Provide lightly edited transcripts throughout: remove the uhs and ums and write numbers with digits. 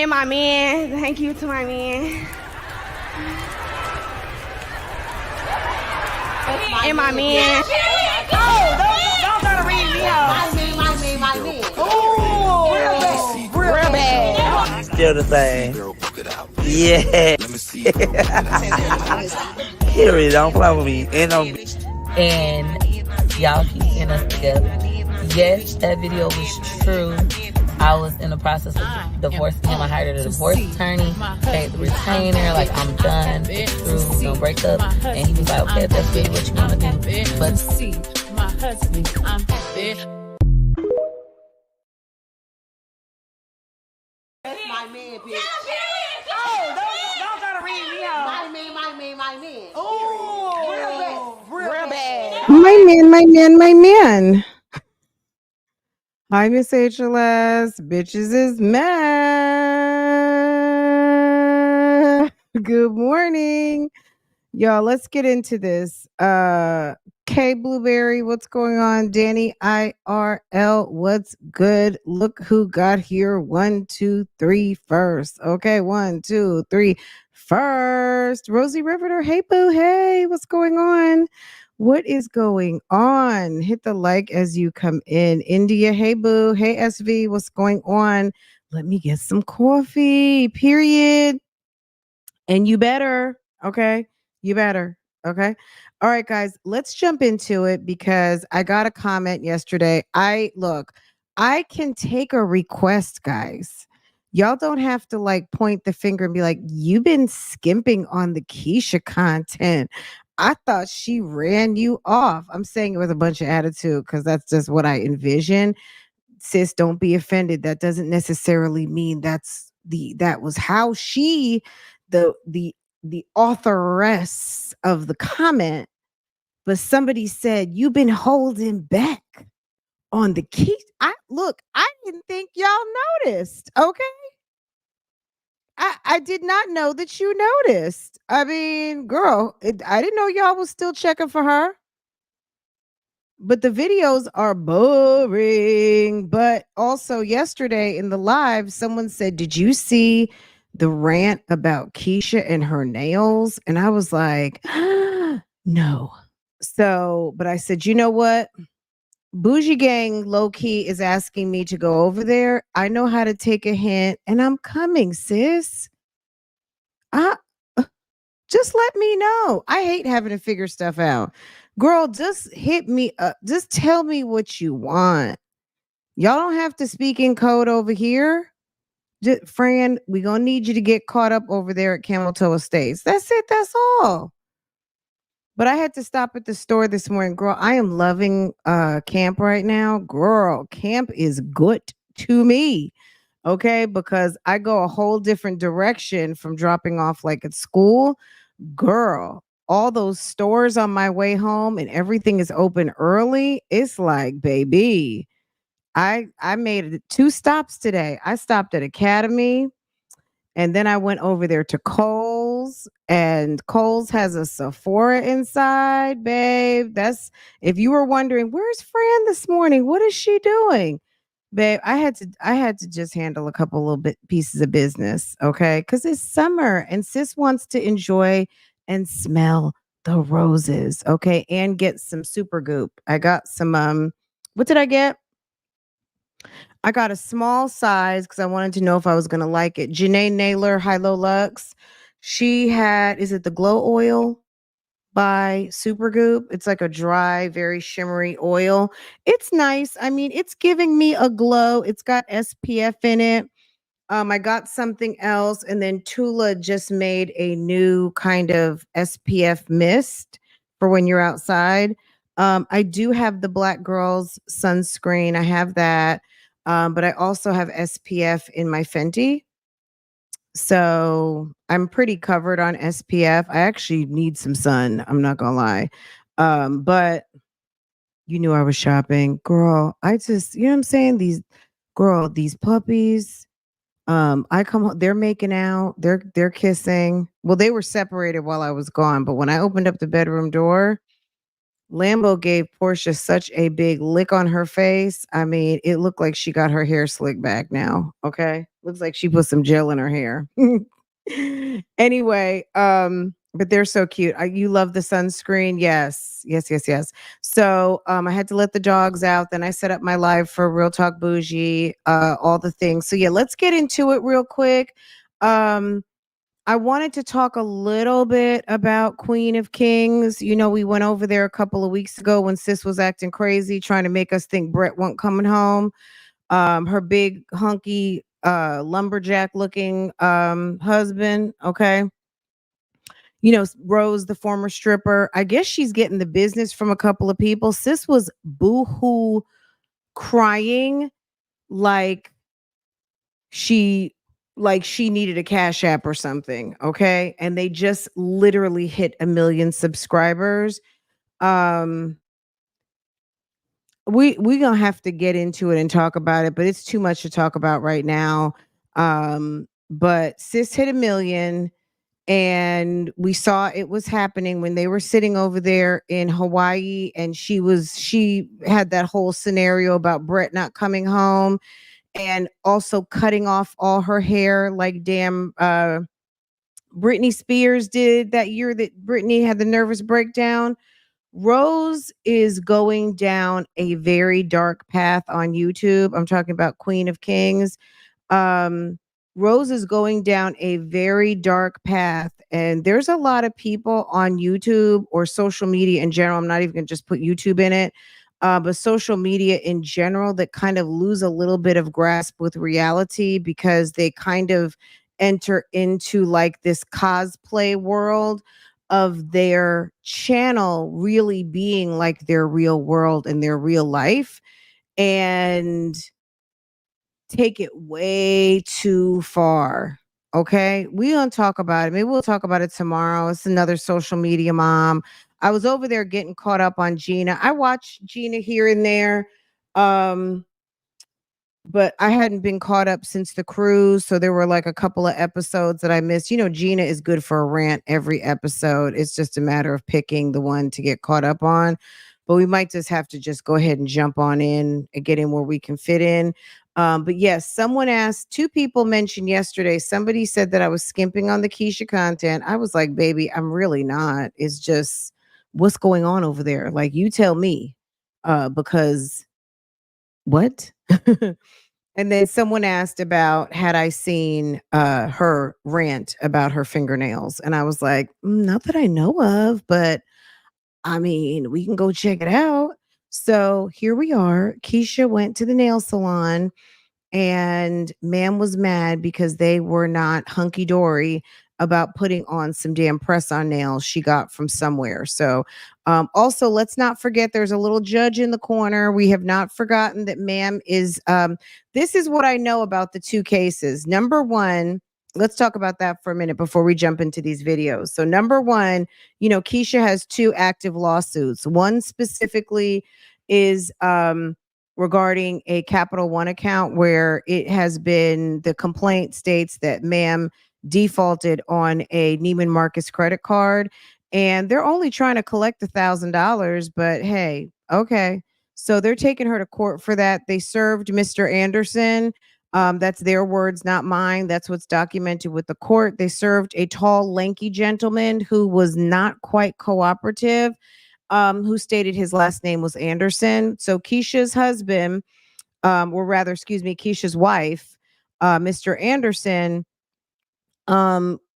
And my man. Thank you to my man. And my man. Don't try to read me out. My man. Ooh, real bad. Still the same. Yeah. Period. Don't play with me. And y'all keep seeing us together. Yes, that video was true. I was in the process of divorcing him. I hired a divorce attorney, paid the retainer, like I'm done, it's through, we're gonna break up. And he was like, okay, if that's really what you wanna do. But see, my husband, I'm My man, bitch. Oh, don't try to read me out. My man. Ooh, real bad. My man. Hi, Miss HLS. Bitches is mad. Good morning. Y'all, let's get into this. K Blueberry, what's going on? Danny IRL, what's good? Look who got here. 1, 2, 3 first. Okay, 1, 2, 3 first. Rosie Riveter, hey boo, hey, what's going on? What is going on? Hit the like as you come in. India, hey boo, hey SV, what's going on? Let me get some coffee, period. And you better, okay? You better, okay? All right, guys, let's jump into it because I got a comment yesterday. I can take a request, guys. Y'all don't have to like point the finger and be like, you've been skimping on the Keisha content. I thought she ran you off. I'm saying it with a bunch of attitude because that's just what I envision. Sis, don't be offended. That doesn't necessarily mean that was how she the authoress of the comment, but somebody said you've been holding back on the key. I didn't think y'all noticed. Okay. I did not know that you noticed. I mean, girl, I didn't know y'all was still checking for her. But the videos are boring. But also yesterday in the live, someone said, did you see the rant about Keisha and her nails? And I was like, no. So, but I said, you know what? Bougie Gang low key is asking me to go over there. I know how to take a hint and I'm coming, sis. Just let me know. I hate having to figure stuff out. Girl, just hit me up. Just tell me what you want. Y'all don't have to speak in code over here. Fran, we gonna need you to get caught up over there at Camel Toe Estates. That's it. That's all. But I had to stop at the store this morning. Girl, I am loving camp right now. Girl, camp is good to me. Okay, because I go a whole different direction from dropping off like at school. Girl, all those stores on my way home and everything is open early. It's like, baby, I made it 2 stops today. I stopped at Academy and then I went over there to Kohl's, and Kohl's has a Sephora inside, babe. That's, if you were wondering, where's Fran this morning? What is she doing? Babe, I had to just handle a couple little bit pieces of business, okay? Because it's summer and sis wants to enjoy and smell the roses, okay? And get some super goop. I got some what did I get? I got a small size because I wanted to know if I was gonna like it. Janae Naylor, High Low Lux. She had, is it the Glow Oil by Supergoop? It's like a dry, very shimmery oil. It's nice. I mean, it's giving me a glow. It's got SPF in it. I got something else, and then Tula just made a new kind of SPF mist for when you're outside. I do have the Black Girls sunscreen. I have that. But I also have SPF in my Fenty. So I'm pretty covered on SPF. I actually need some sun. I'm not gonna lie. But you knew I was shopping. Girl, I just, you know what I'm saying? These puppies. I come home, they're making out, they're kissing. Well, they were separated while I was gone, but when I opened up the bedroom door, Lambo gave Portia such a big lick on her face. I mean, it looked like she got her hair slicked back now. Okay. Looks like she put some gel in her hair. Anyway, but they're so cute. You love the sunscreen. Yes, yes, yes, yes. So I had to let the dogs out. Then I set up my live for Real Talk Bougie, all the things. So yeah, let's get into it real quick. I wanted to talk a little bit about Queen of Kings. You know, we went over there a couple of weeks ago when Sis was acting crazy, trying to make us think Brett wasn't coming home. Her big hunky lumberjack looking husband, okay. You know, Rose, the former stripper. I guess she's getting the business from a couple of people. Sis was boohoo crying like she she needed a cash app or something, okay? And they just literally hit 1 million subscribers. Um we gonna have to get into it and talk about it, but it's too much to talk about right now. But Sis hit 1 million, and we saw it was happening when they were sitting over there in Hawaii, and she had that whole scenario about Brett not coming home and also cutting off all her hair like damn Britney Spears did that year that Britney had the nervous breakdown. Rose is going down a very dark path on YouTube. I'm talking about Queen of Kings. um Rose is going down a very dark path, and there's a lot of people on YouTube or social media in general. I'm not even going to just put YouTube in it, but social media in general that kind of lose a little bit of grasp with reality because they kind of enter into like this cosplay world of their channel really being like their real world and their real life, and take it way too far. Okay. We gonna talk about it. Maybe we'll talk about it tomorrow. It's another social media mom. I was over there getting caught up on Gina. I watch Gina here and there. Um, but I hadn't been caught up since the cruise. So there were like a couple of episodes that I missed. You know, Gina is good for a rant every episode. It's just a matter of picking the one to get caught up on. But we might just have to just go ahead and jump on in and get in where we can fit in. But yes, someone asked, two people mentioned yesterday, somebody said that I was skimping on the Keisha content. I was like, baby, I'm really not. It's just what's going on over there. Like, you tell me, because what? And then someone asked about had I seen her rant about her fingernails. And I was like, not that I know of, but I mean, we can go check it out. So here we are. Keisha went to the nail salon, and ma'am was mad because they were not hunky dory about putting on some damn press on nails she got from somewhere. So, also, let's not forget there's a little judge in the corner. We have not forgotten that ma'am is. This is what I know about the two cases. Number one, let's talk about that for a minute before we jump into these videos. So, number one, you know, Keisha has two active lawsuits. One specifically is regarding a Capital One account where it has been, the complaint states that ma'am defaulted on a Neiman Marcus credit card, and they're only trying to collect $1,000, but hey, okay. So they're taking her to court for that. They served Mr. Anderson. That's their words, not mine. That's what's documented with the court. They served a tall, lanky gentleman who was not quite cooperative, who stated his last name was Anderson. So Keisha's husband, or rather, excuse me, Keisha's wife, Mr. Anderson,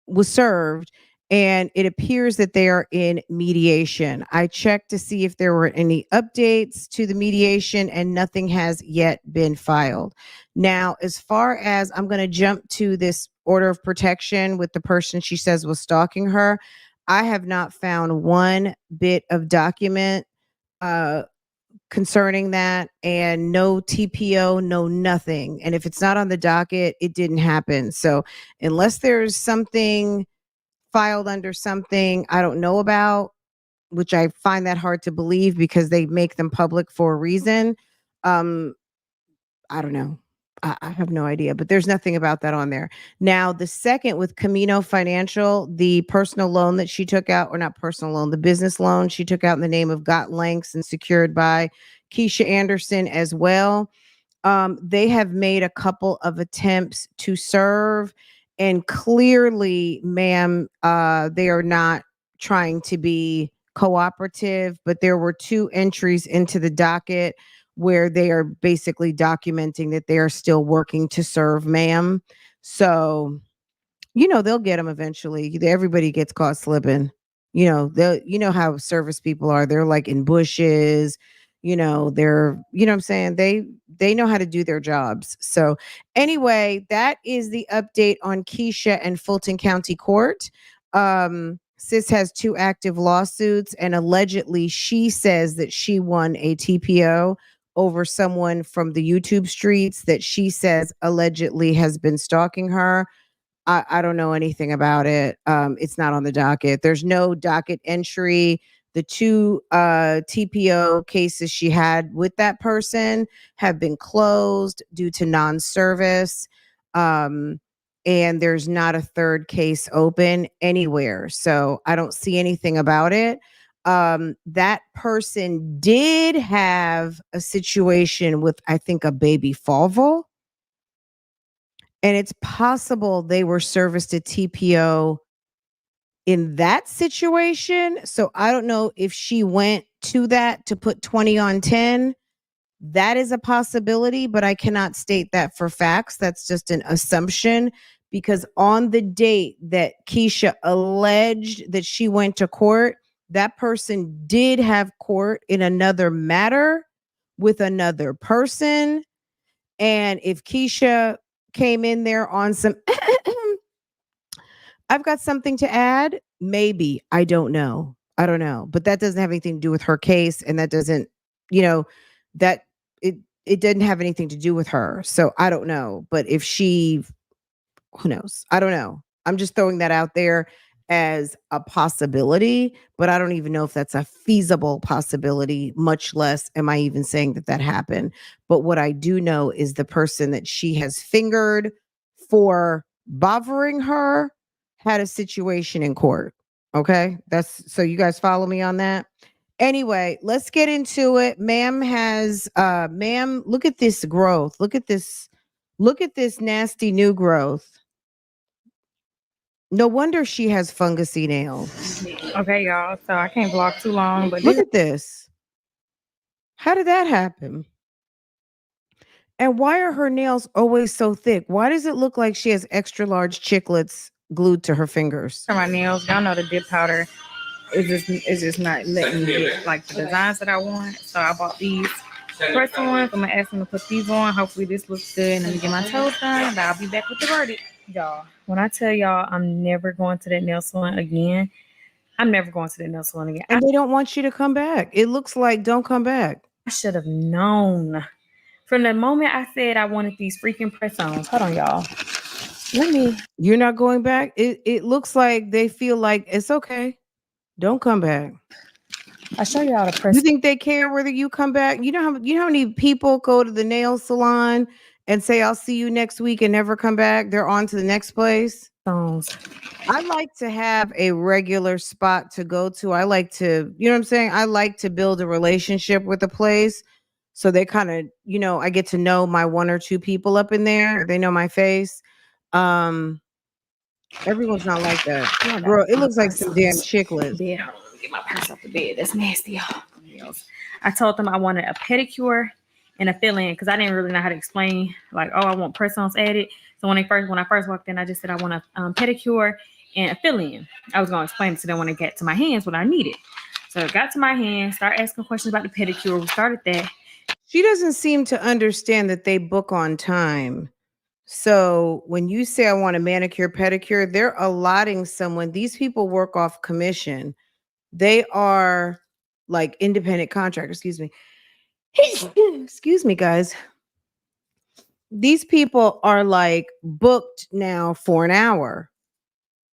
was served, and it appears that they are in mediation. I checked to see if there were any updates to the mediation, and nothing has yet been filed. Now, as far as I'm going to jump to this order of protection with the person she says was stalking her, I have not found one bit of document uh, concerning that, and no TPO, no nothing. And if it's not on the docket, it didn't happen. So unless there's something filed under something I don't know about, which I find that hard to believe because they make them public for a reason, um, I don't know. I have no idea, but there's nothing about that on there. Now, the second with Camino Financial, the personal loan that she took out, or not personal loan, the business loan she took out in the name of Got Lanks and secured by Keisha Anderson as well. They have made a couple of attempts to serve, and clearly, ma'am, they are not trying to be cooperative, but there were 2 entries into the docket where they are basically documenting that they are still working to serve, ma'am. So, they'll get them eventually. Everybody gets caught slipping. They'll, how service people are. They're like in bushes, they're, what I'm saying? They know how to do their jobs. So anyway, that is the update on Keisha and Fulton County Court. Sis has 2 active lawsuits, and allegedly she says that she won a TPO over someone from the YouTube streets that she says allegedly has been stalking her. I don't know anything about it. It's not on the docket. There's no docket entry. The 2 TPO cases she had with that person have been closed due to non-service. And there's not a 3rd case open anywhere. So I don't see anything about it. That person did have a situation with, I think, a baby Falvo. And it's possible they were serviced at TPO in that situation. So I don't know if she went to that to put 20 on 10. That is a possibility, but I cannot state that for facts. That's just an assumption, because on the date that Keisha alleged that she went to court, that person did have court in another matter with another person. And if Keisha came in there on some I've got something to add, maybe, I don't know, but that doesn't have anything to do with her case, and that doesn't, that it didn't have anything to do with her. So I don't know, but if she, who knows, I don't know. I'm just throwing that out there as a possibility, but I don't even know if that's a feasible possibility, much less am I even saying that happened. But what I do know is the person that she has fingered for bothering her had a situation in court. Okay. So you guys follow me on that. Anyway, let's get into it. Ma'am, look at this growth. Look at this nasty new growth. No wonder she has fungusy nails. Okay, y'all. So I can't vlog too long, but look at this. How did that happen? And why are her nails always so thick? Why does it look like she has extra large chiclets glued to her fingers? For my nails, y'all know the dip powder is just not letting me get like the designs that I want. So I bought these first ones. I'm gonna ask them to put these on. Hopefully this looks good, and let me get my toes done, and I'll be back with the verdict. Y'all, when I tell y'all I'm never going to that nail salon again, I'm never going to that nail salon again. And they don't want you to come back. It looks like don't come back. I should have known. From the moment I said I wanted these freaking press-ons. Hold on, y'all. You're not going back? It looks like they feel like it's okay. Don't come back. I'll show you all the press. You think they care whether you come back? You know how many people go to the nail salon and say, I'll see you next week and never come back? They're on to the next place. I like to have a regular spot to go to. I like to, you know what I'm saying? I like to build a relationship with a place. So they kind of, I get to know my 1 or 2 people up in there. They know my face. Everyone's not like that. Bro, it looks like some damn chiclets. Get my purse off the bed. That's nasty, y'all. I told them I wanted a pedicure and a fill-in because I didn't really know how to explain, like, I want press-ons added. So when I first walked in, I just said I want a pedicure and a fill-in. I was going to explain it to them when it got to my hands what I needed. So it got to my hands, started asking questions about the pedicure. We started that. She doesn't seem to understand that they book on time. So when you say I want a manicure, pedicure, they're allotting someone. These people work off commission. They are like independent contractors. Excuse me. Excuse me, guys. These people are like booked now for an hour.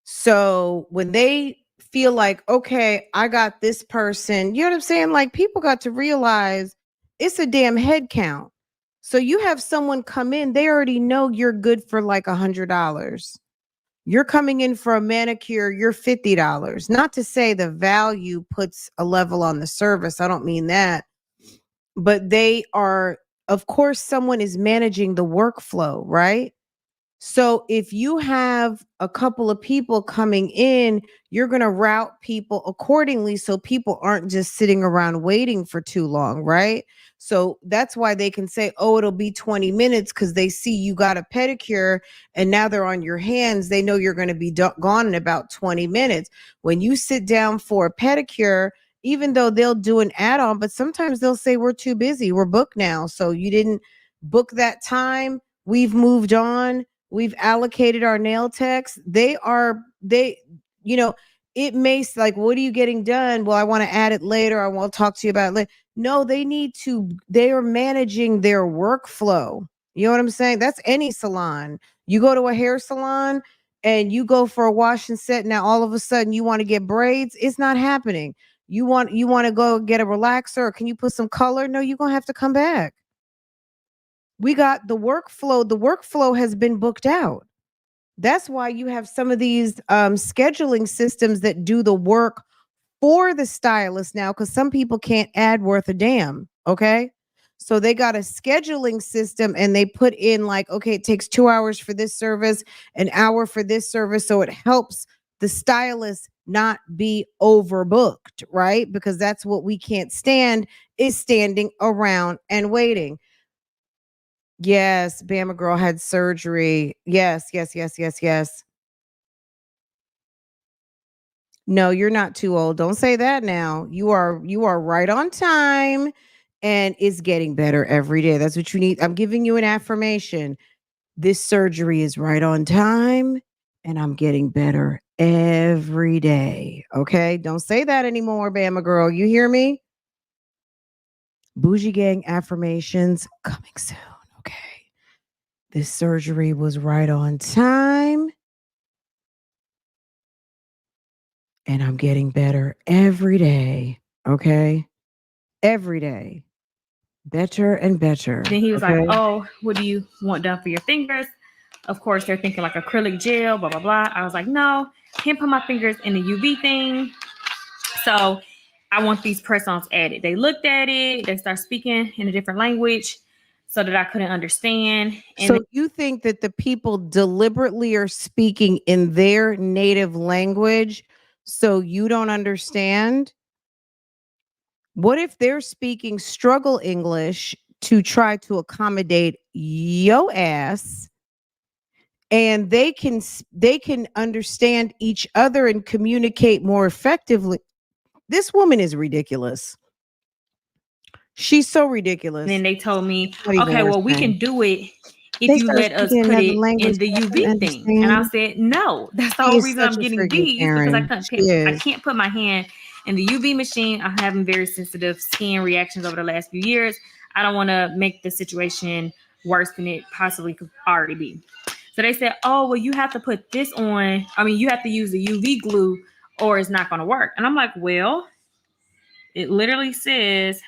So when they feel like, okay, I got this person, you know what I'm saying? Like people got to realize it's a damn head count. So you have someone come in, they already know you're good for like $100. You're coming in for a manicure, you're $50. Not to say the value puts a level on the service. I don't mean that. But they are of course, someone is managing the workflow, right? So if you have a couple of people coming in, you're going to route people accordingly so people aren't just sitting around waiting for too long, right? So that's why they can say, oh, it'll be 20 minutes because they see you got a pedicure and now they're on your hands. They know you're going to be gone in about 20 minutes. When you sit down for a pedicure, even though they'll do an add-on, but sometimes they'll say, we're too busy. We're booked now. So you didn't book that time. We've moved on. We've allocated our nail techs. You know, it may like, what are you getting done? Well, I want to add it later. I want to talk to you about it later. No, they are managing their workflow. You know what I'm saying? That's any salon. You go to a hair salon and you go for a wash and set. Now, all of a sudden you want to get braids. It's not happening. You want to go get a relaxer. Can you put some color? No, you're going to have to come back. We got the workflow. The workflow has been booked out. That's why you have some of these scheduling systems that do the work for the stylist now, because some people can't add worth a damn. Okay. So they got a scheduling system and they put in like, okay, it takes 2 hours for this service, an hour for this service. So it helps the stylist not be overbooked, right? Because that's what we can't stand, is standing around and waiting. Yes, Bama girl had surgery. Yes. No, you're not too old. Don't say that now. You are right on time and it's getting better every day. That's what you need. I'm giving you an affirmation. This surgery is right on time and I'm getting better every day. Okay? Don't say that anymore, Bama girl. You hear me? Bougie Gang affirmations coming soon. Okay. This surgery was right on time. And I'm getting better every day. Okay. Every day. Better and better. Then he was okay? like, oh, what do you want done for your fingers? Of course, they're thinking like acrylic gel, blah, blah, blah. I was like, no, can't put my fingers in the UV thing. So I want these press-ons added. They looked at it. They start speaking in a different language so that I couldn't understand. And So you think that the people deliberately are speaking in their native language so you don't understand? What if they're speaking struggle English to try to accommodate yo ass, and they can understand each other and communicate more effectively? This woman is ridiculous. She's so ridiculous. then they told me, Not even okay, worth well, we saying. can do it if They you start let us speaking put another it in language the I UV don't thing. And I understand. said, no, that's the She whole is reason I'm such a getting friggin' these, because I Karen. She is. can't put my hand in the UV machine. I'm having very sensitive skin reactions over the last few years. I don't want to make the situation worse than it possibly could already be. So they said, oh, well, you have to put this on. I mean, you have to use the UV glue or it's not going to work. And I'm like, well, it literally says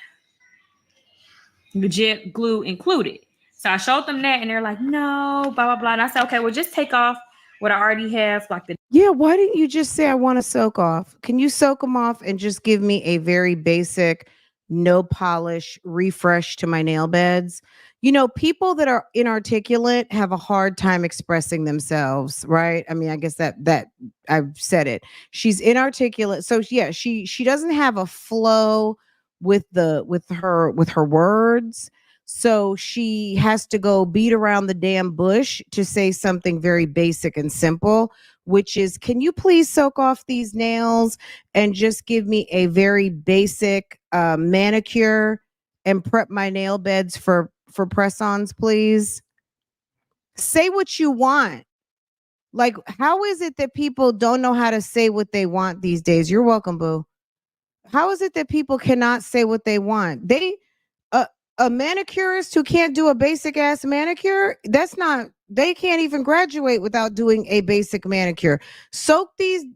the jet glue included. So I showed them that and they're like, no, blah, blah, blah. And I said, okay, well, just take off what I already have, like the Yeah, why didn't you just say I want to soak off? Can you soak them off and just give me a very basic, no polish refresh to my nail beds? You know, people that are inarticulate have a hard time expressing themselves, right? I mean, I guess that I've said it. She's inarticulate. So yeah, she doesn't have a flow with her words. So she has to go beat around the damn bush to say something very basic and simple, which is, can you please soak off these nails and just give me a very basic manicure and prep my nail beds for press-ons, please? Say what you want. Like, how is it that people don't know how to say what they want these days? You're welcome, boo. How is it that people cannot say what they want? A manicurist who can't do a basic ass manicure, they can't even graduate without doing a basic manicure. Soak these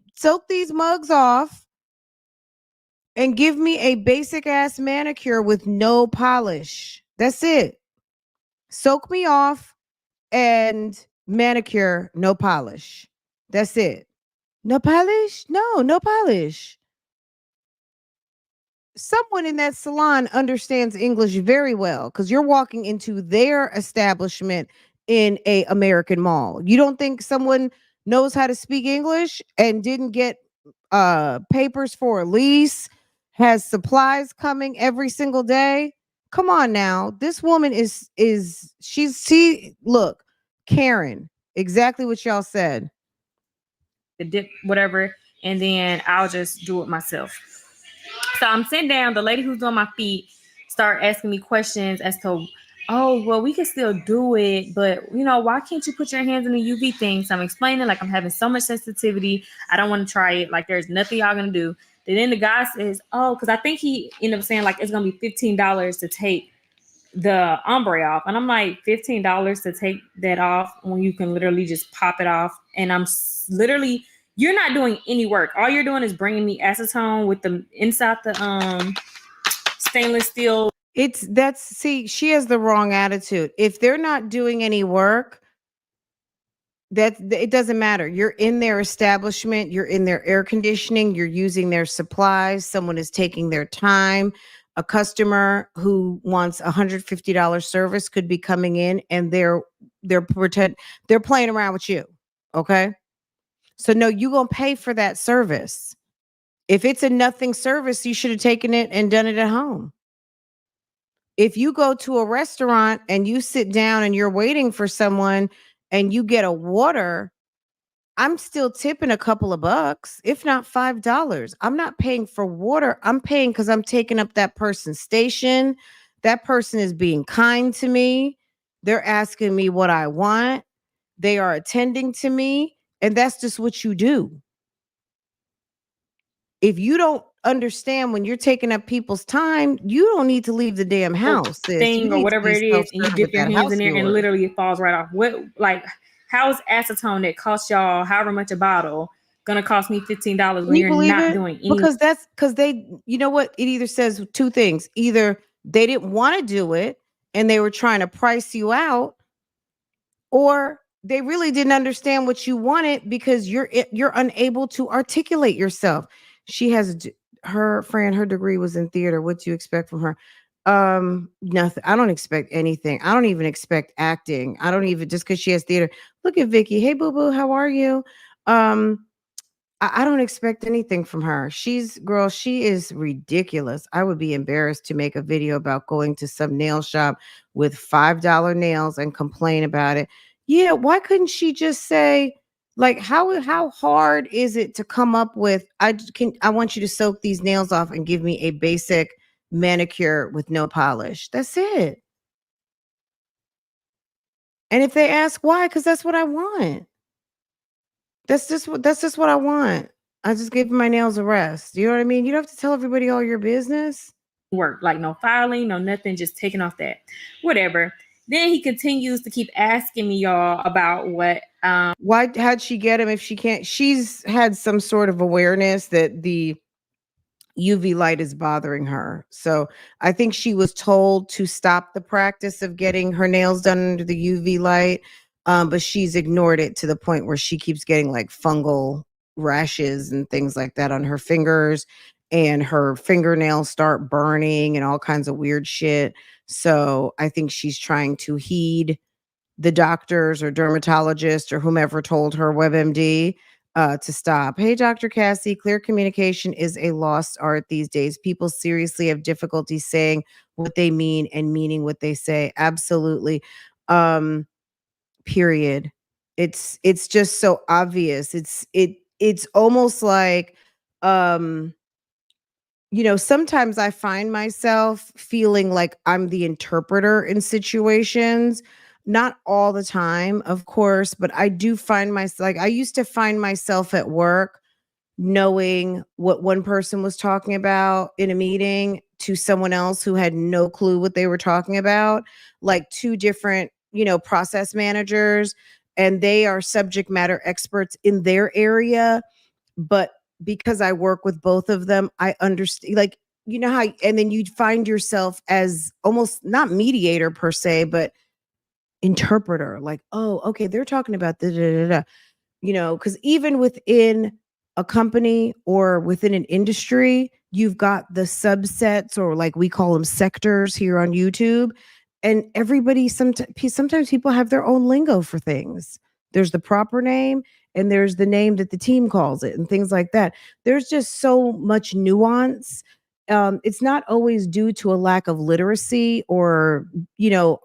mugs off and give me a basic ass manicure with no polish. That's it. Soak me off and manicure, no polish. That's it. No polish? No polish. someone in that salon understands English very well because you're walking into their establishment in a American mall. You don't think someone knows how to speak English and didn't get papers for a lease, has supplies coming every single day? Come on now. This woman she look, Karen, exactly what y'all said. the dip, whatever, and then I'll just do it myself. So I'm sitting down. The lady who's doing my feet start asking me questions as to, oh, well, we can still do it, but why can't you put your hands in the UV thing? So I'm explaining like I'm having so much sensitivity. I don't want to try it. Like there's nothing y'all gonna do. And then the guy says, oh, because I think he ended up saying like it's gonna be $15 to take the ombre off, and I'm like, $15 to take that off when you can literally just pop it off. And I'm literally, you're not doing any work. All you're doing is bringing me acetone with the inside the stainless steel. See, she has the wrong attitude. If they're not doing any work, that it doesn't matter. You're in their establishment, you're in their air conditioning, you're using their supplies, someone is taking their time. A customer who wants $150 service could be coming in and they're playing around with you. Okay? So no, you gonna pay for that service. If it's a nothing service, you should have taken it and done it at home. If you go to a restaurant and you sit down and you're waiting for someone and you get a water, I'm still tipping a couple of bucks, if not $5. I'm not paying for water. I'm paying because I'm taking up that person's station. That person is being kind to me. They're asking me what I want. They are attending to me. And that's just what you do. If you don't understand when you're taking up people's time, you don't need to leave the damn house. Thing or whatever it is, and you dip your hands in there and literally it falls right off. How is acetone that costs y'all however much a bottle gonna cost me $15 when you're not doing anything? Because they, you know what? It either says two things. Either they didn't want to do it and they were trying to price you out, or they really didn't understand what you wanted because you're unable to articulate yourself. She has her degree was in theater. What do you expect from her? Nothing. I don't expect anything. I don't even expect acting. I don't even, just because she has theater. Look at Vicky. Hey, boo boo, how are you? I don't expect anything from her. She is ridiculous. I would be embarrassed to make a video about going to some nail shop with $5 nails and complain about it. Yeah, why couldn't she just say, like, how hard is it to come up with, I want you to soak these nails off and give me a basic manicure with no polish. That's it. And if they ask why, because that's what I want. That's just what I want. I just give my nails a rest. You know what I mean? You don't have to tell everybody all your business. Work, like no filing, no nothing, just taking off that. Whatever. Then he continues to keep asking me, y'all, about what how'd she get him if she can't? She's had some sort of awareness that the UV light is bothering her. So I think she was told to stop the practice of getting her nails done under the UV light. But she's ignored it to the point where she keeps getting like fungal rashes and things like that on her fingers, and her fingernails start burning and all kinds of weird shit. So I think she's trying to heed the doctors or dermatologist or whomever told her, WebMD, to stop. Hey, Dr. Cassie, clear communication is a lost art these days. People seriously have difficulty saying what they mean and meaning what they say. Absolutely. Period. It's just so obvious. It's almost like, sometimes I find myself feeling like I'm the interpreter in situations. Not all the time, of course, but I do find myself, like, I used to find myself at work knowing what one person was talking about in a meeting to someone else who had no clue what they were talking about, like two different, process managers, and they are subject matter experts in their area. But because I work with both of them, I understand, like, how, and then you'd find yourself as almost not mediator per se, but interpreter, like, oh, okay, they're talking about because even within a company or within an industry, you've got the subsets, or like we call them sectors here on YouTube. And everybody, sometimes people have their own lingo for things. There's the proper name and there's the name that the team calls it and things like that. There's just so much nuance. It's not always due to a lack of literacy or,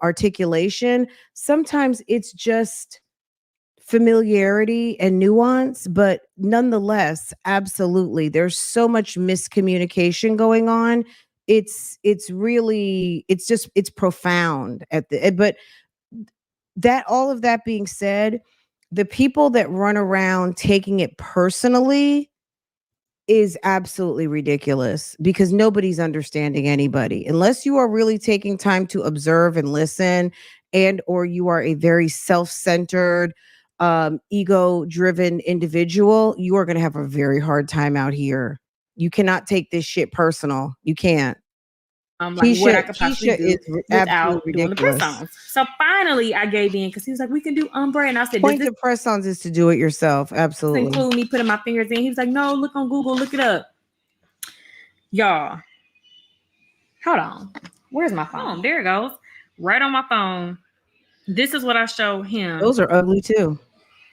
articulation. Sometimes it's just familiarity and nuance, but nonetheless, absolutely, there's so much miscommunication going on. It's profound but that, all of that being said, the people that run around taking it personally is absolutely ridiculous, because nobody's understanding anybody unless you are really taking time to observe and listen, and or you are a very self-centered, ego driven individual. You are going to have a very hard time out here. You cannot take this shit personal. You can't. Like what I could possibly do without absolutely doing the press-ons. So finally I gave in, because he was like, we can do ombre. And I said, point to press-ons is to do it yourself. Absolutely. Include me putting my fingers in. He was like, no, look on Google, look it up. Y'all, hold on. Where's my phone? There it goes. Right on my phone. This is what I showed him. Those are ugly too.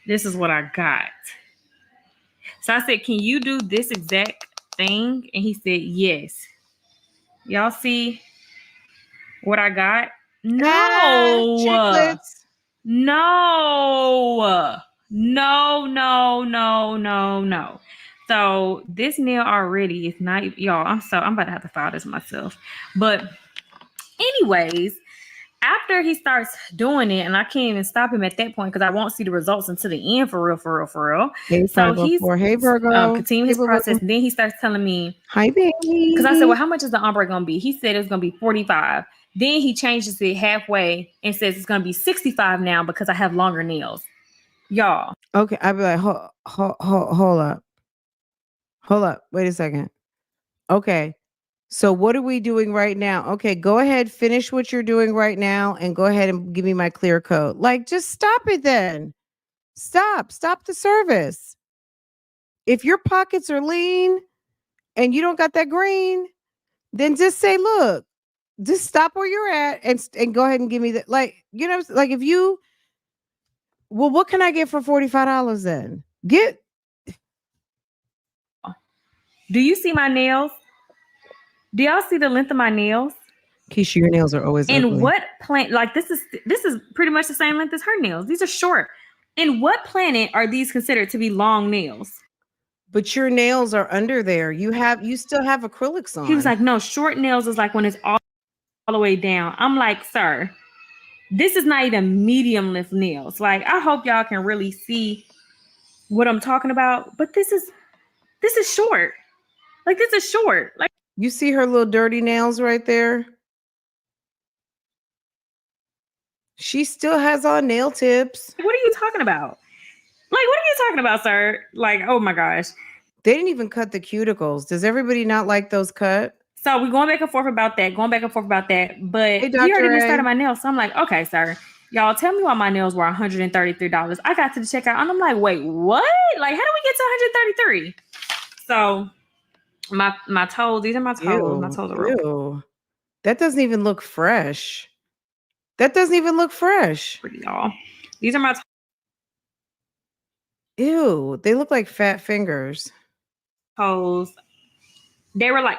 This is what I got. So I said, can you do this exact thing? And he said, yes. Y'all see what I got? No. Chiclets. No. No. So this nail already is not, y'all, I'm about to have to file this myself. But anyways, after he starts doing it, and I can't even stop him at that point because I won't see the results until the end, for real. Hey, so he's Virgo. Continuing his process. And then he starts telling me, hi, baby. Because I said, well, how much is the ombre going to be? He said it's going to be $45. Then he changes it halfway and says it's going to be $65 now because I have longer nails. Y'all. Okay, I'd be like, hold up. Wait a second. Okay. So what are we doing right now? Okay, go ahead, finish what you're doing right now and go ahead and give me my clear coat. Like, just stop it then. Stop the service. If your pockets are lean and you don't got that green, then just say, look, just stop where you're at and go ahead and give me that. Like, like if you, well, what can I get for $45 then? Do you see my nails? Do y'all see the length of my nails? Keisha, your nails are always in ugly. What planet? Like this is pretty much the same length as her nails. These are short. In what planet are these considered to be long nails? But your nails are under there. You still have acrylics on. He was like, no, short nails is like when it's all the way down. I'm like, sir, this is not even medium length nails. Like, I hope y'all can really see what I'm talking about. But this is short. Like, this is short. Like, you see her little dirty nails right there? She still has on nail tips. What are you talking about? Like, what are you talking about, sir? Like, oh my gosh. They didn't even cut the cuticles. Does everybody not like those cut? So we're going back and forth about that. But he already started my nails. So I'm like, okay, sir. Y'all tell me why my nails were $133. I got to the checkout and I'm like, wait, what? Like, how do we get to $133? So my toes, these are my toes. Ew, my toes are real. That doesn't even look fresh. Pretty, y'all. These are my toes. Ew, they look like fat fingers. Toes. They were like,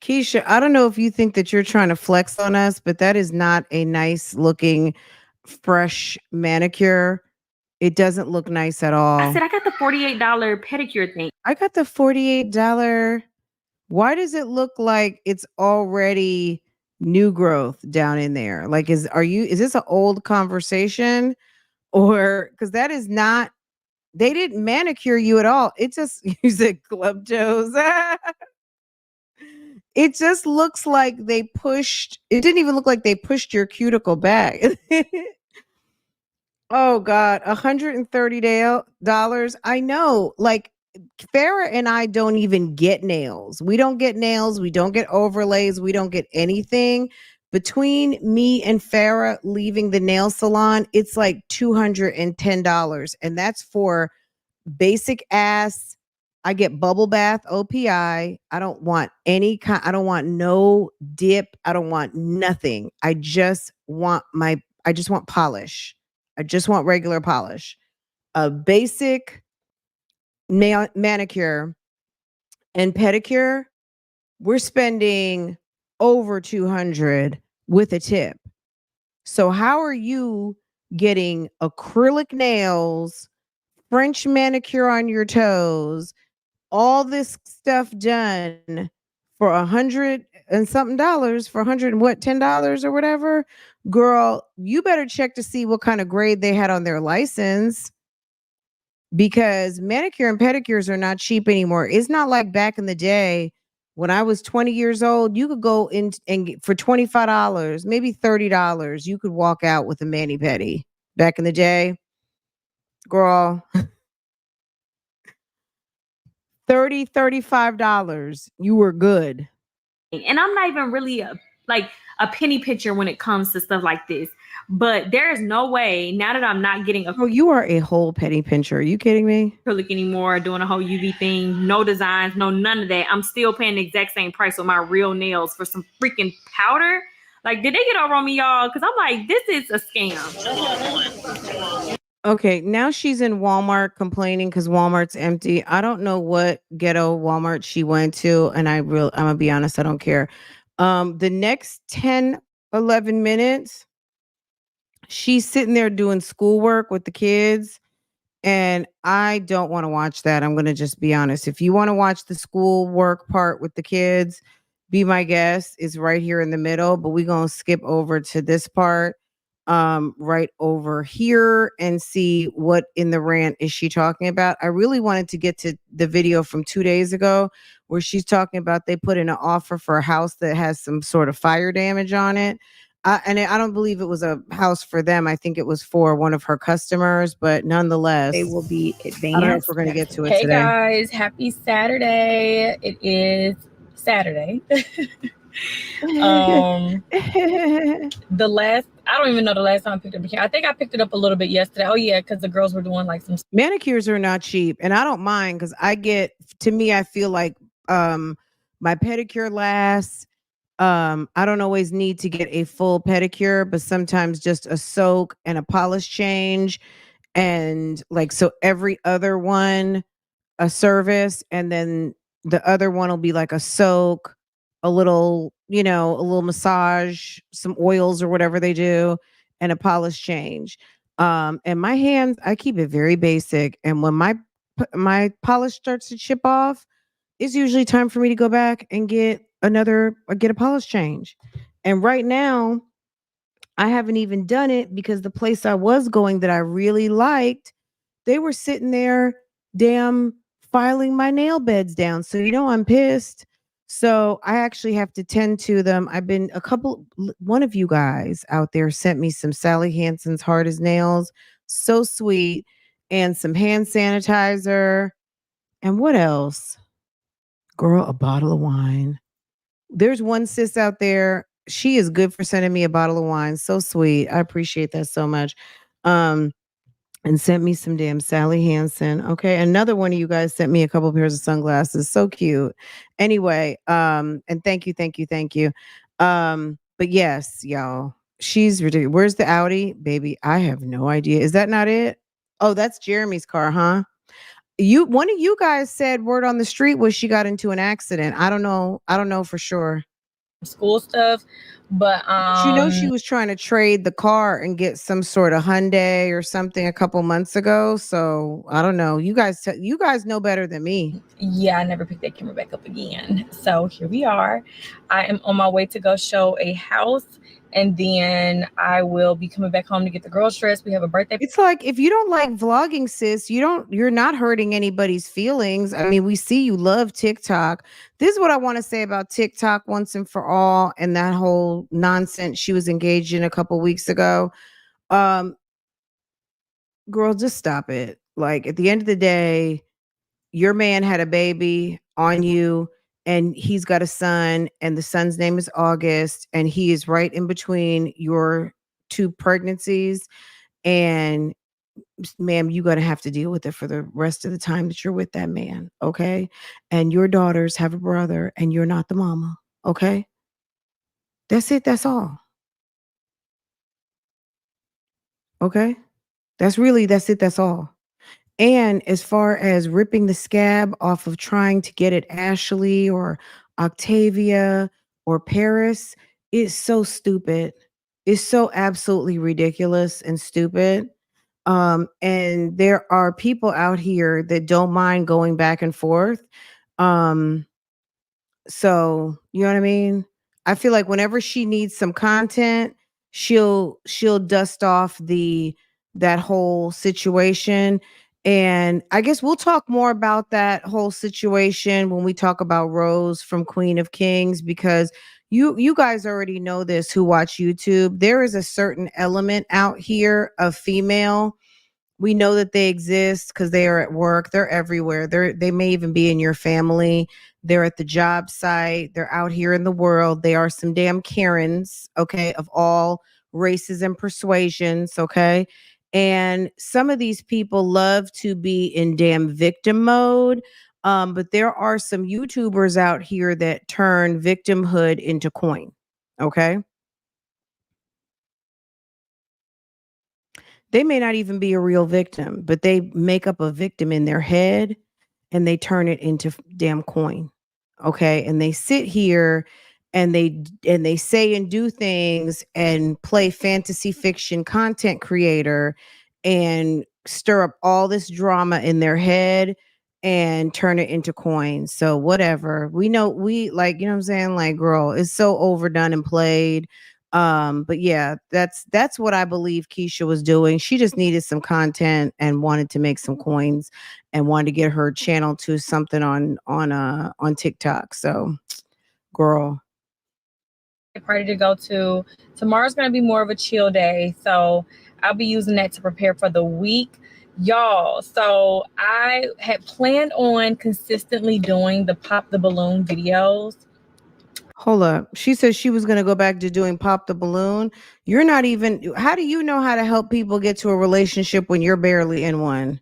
Keisha, I don't know if you think that you're trying to flex on us, but that is not a nice looking fresh manicure. It doesn't look nice at all. I said I got the $48 pedicure thing. I got the $48. Why does it look like it's already new growth down in there? Like, is this an old conversation? Or because that is not, they didn't manicure you at all. It just, you said club toes. It just looks like it didn't even look like they pushed your cuticle back. Oh God, $130. I know, like Farrah and I don't even get nails. We don't get nails. We don't get overlays. We don't get anything. Between me and Farrah leaving the nail salon, it's like $210. And that's for basic ass I get bubble bath OPI. I don't want any kind. I don't want no dip. I don't want nothing. I just want polish. I just want regular polish. A basic manicure and pedicure. We're spending over 200 with a tip. So how are you getting acrylic nails, French manicure on your toes, all this stuff done for $100 and something dollars, for $100 and what, $10 or whatever? Girl, you better check to see what kind of grade they had on their license, because manicure and pedicures are not cheap anymore. It's not like back in the day when I was 20 years old. You could go in and get, for $25, maybe $30, you could walk out with a mani pedi. Back in the day, girl, $35, you were good. And I'm not even really a penny pitcher when it comes to stuff like this. But there's no way, now that I'm not getting Oh, you are a whole penny pincher. Are you kidding me? acrylic anymore, doing a whole UV thing, no designs, no none of that. I'm still paying the exact same price with my real nails for some freaking powder. Like, did they get over on me, y'all? Because I'm like, this is a scam. Okay, now she's in Walmart complaining because Walmart's empty. I don't know what ghetto Walmart she went to, and I'm gonna be honest, I don't care. The next 10, 11 minutes, she's sitting there doing schoolwork with the kids, and I don't want to watch that. I'm gonna just be honest. If you want to watch the schoolwork part with the kids, be my guest. It's right here in the middle, but we're gonna skip over to this part right over here and see what in the rant is she talking about. I really wanted to get to the video from 2 days ago where she's talking about they put in an offer for a house that has some sort of fire damage on it. And I don't believe it was a house for them. I think it was for one of her customers, but nonetheless, They will be advanced. I don't know if we're going to get to it Hey today. guys, happy Saturday. It is Saturday. I don't even know the last time I picked up a camera. I think I picked it up a little bit yesterday. Oh yeah, because the girls were doing like some manicures are not cheap, and I don't mind because I feel like my pedicure lasts. I don't always need to get a full pedicure, but sometimes just a soak and a polish change, and like so every other one a service, and then the other one will be like a soak, a little, a little massage, some oils or whatever they do, and a polish change. And my hands, I keep it very basic. And when my polish starts to chip off, it's usually time for me to go back and get a polish change. And right now, I haven't even done it because the place I was going that I really liked, they were sitting there damn filing my nail beds down. So, I'm pissed. So I actually have to tend to them. One of you guys out there sent me some Sally Hansen's Hard as Nails. So sweet. And some hand sanitizer. And what else? Girl, a bottle of wine. There's one sis out there. She is good for sending me a bottle of wine. So sweet. I appreciate that so much. And sent me some damn Sally Hansen. Okay. Another one of you guys sent me a couple pairs of sunglasses. So cute. Anyway, and thank you. But yes, y'all, she's ridiculous. Where's the Audi? Baby, I have no idea. Is that not it? Oh, that's Jeremy's car, huh? One of you guys said word on the street was she got into an accident. I don't know for sure. School stuff, but she was trying to trade the car and get some sort of Hyundai or something a couple months ago. So I don't know. You guys know better than me. Yeah, I never picked that camera back up again. So here we are. I am on my way to go show a house, and then I will be coming back home to get the girls dressed. We have a birthday. It's like, if you don't like vlogging, sis, you're not hurting anybody's feelings. I mean, we see you love TikTok. This is what I want to say about TikTok once and for all, and that whole nonsense she was engaged in a couple weeks ago. Girl, just stop it. Like, at the end of the day, your man had a baby on you, and he's got a son, and the son's name is August, and he is right in between your two pregnancies. And ma'am, you're gonna have to deal with it for the rest of the time that you're with that man, okay? And your daughters have a brother, and you're not the mama, okay? That's it. That's all. Okay. That's it. That's all. And as far as ripping the scab off of trying to get at Ashley or Octavia or Paris, it's so stupid. It's so absolutely ridiculous and stupid. And there are people out here that don't mind going back and forth. Um, so, you know what I mean? I feel like whenever she needs some content, she'll dust off the that whole situation. And I guess we'll talk more about that whole situation when we talk about Rose from Queen of Kings, because you guys already know this who watch YouTube. There is a certain element out here of female. We know that they exist because they are at work. They're everywhere. They may even be in your family. They're at the job site. They're out here in the world. They are some damn Karens, okay, of all races and persuasions, okay? And some of these people love to be in damn victim mode. But there are some YouTubers out here that turn victimhood into coin, okay? They may not even be a real victim, but they make up a victim in their head and they turn it into damn coin. Okay? And they sit here and they say and do things and play fantasy fiction content creator and stir up all this drama in their head and turn it into coins. So whatever. We know we like, you know what I'm saying? Like, girl, it's so overdone and played. But yeah, that's what I believe Keisha was doing. She just needed some content and wanted to make some coins and wanted to get her channel to something on TikTok. So girl. Party to go to. Tomorrow's going to be more of a chill day, so I'll be using that to prepare for the week, y'all. So I had planned on consistently doing the pop the balloon videos. Hold up. She said she was going to go back to doing pop the balloon. You're not even, how do you know how to help people get to a relationship when you're barely in one?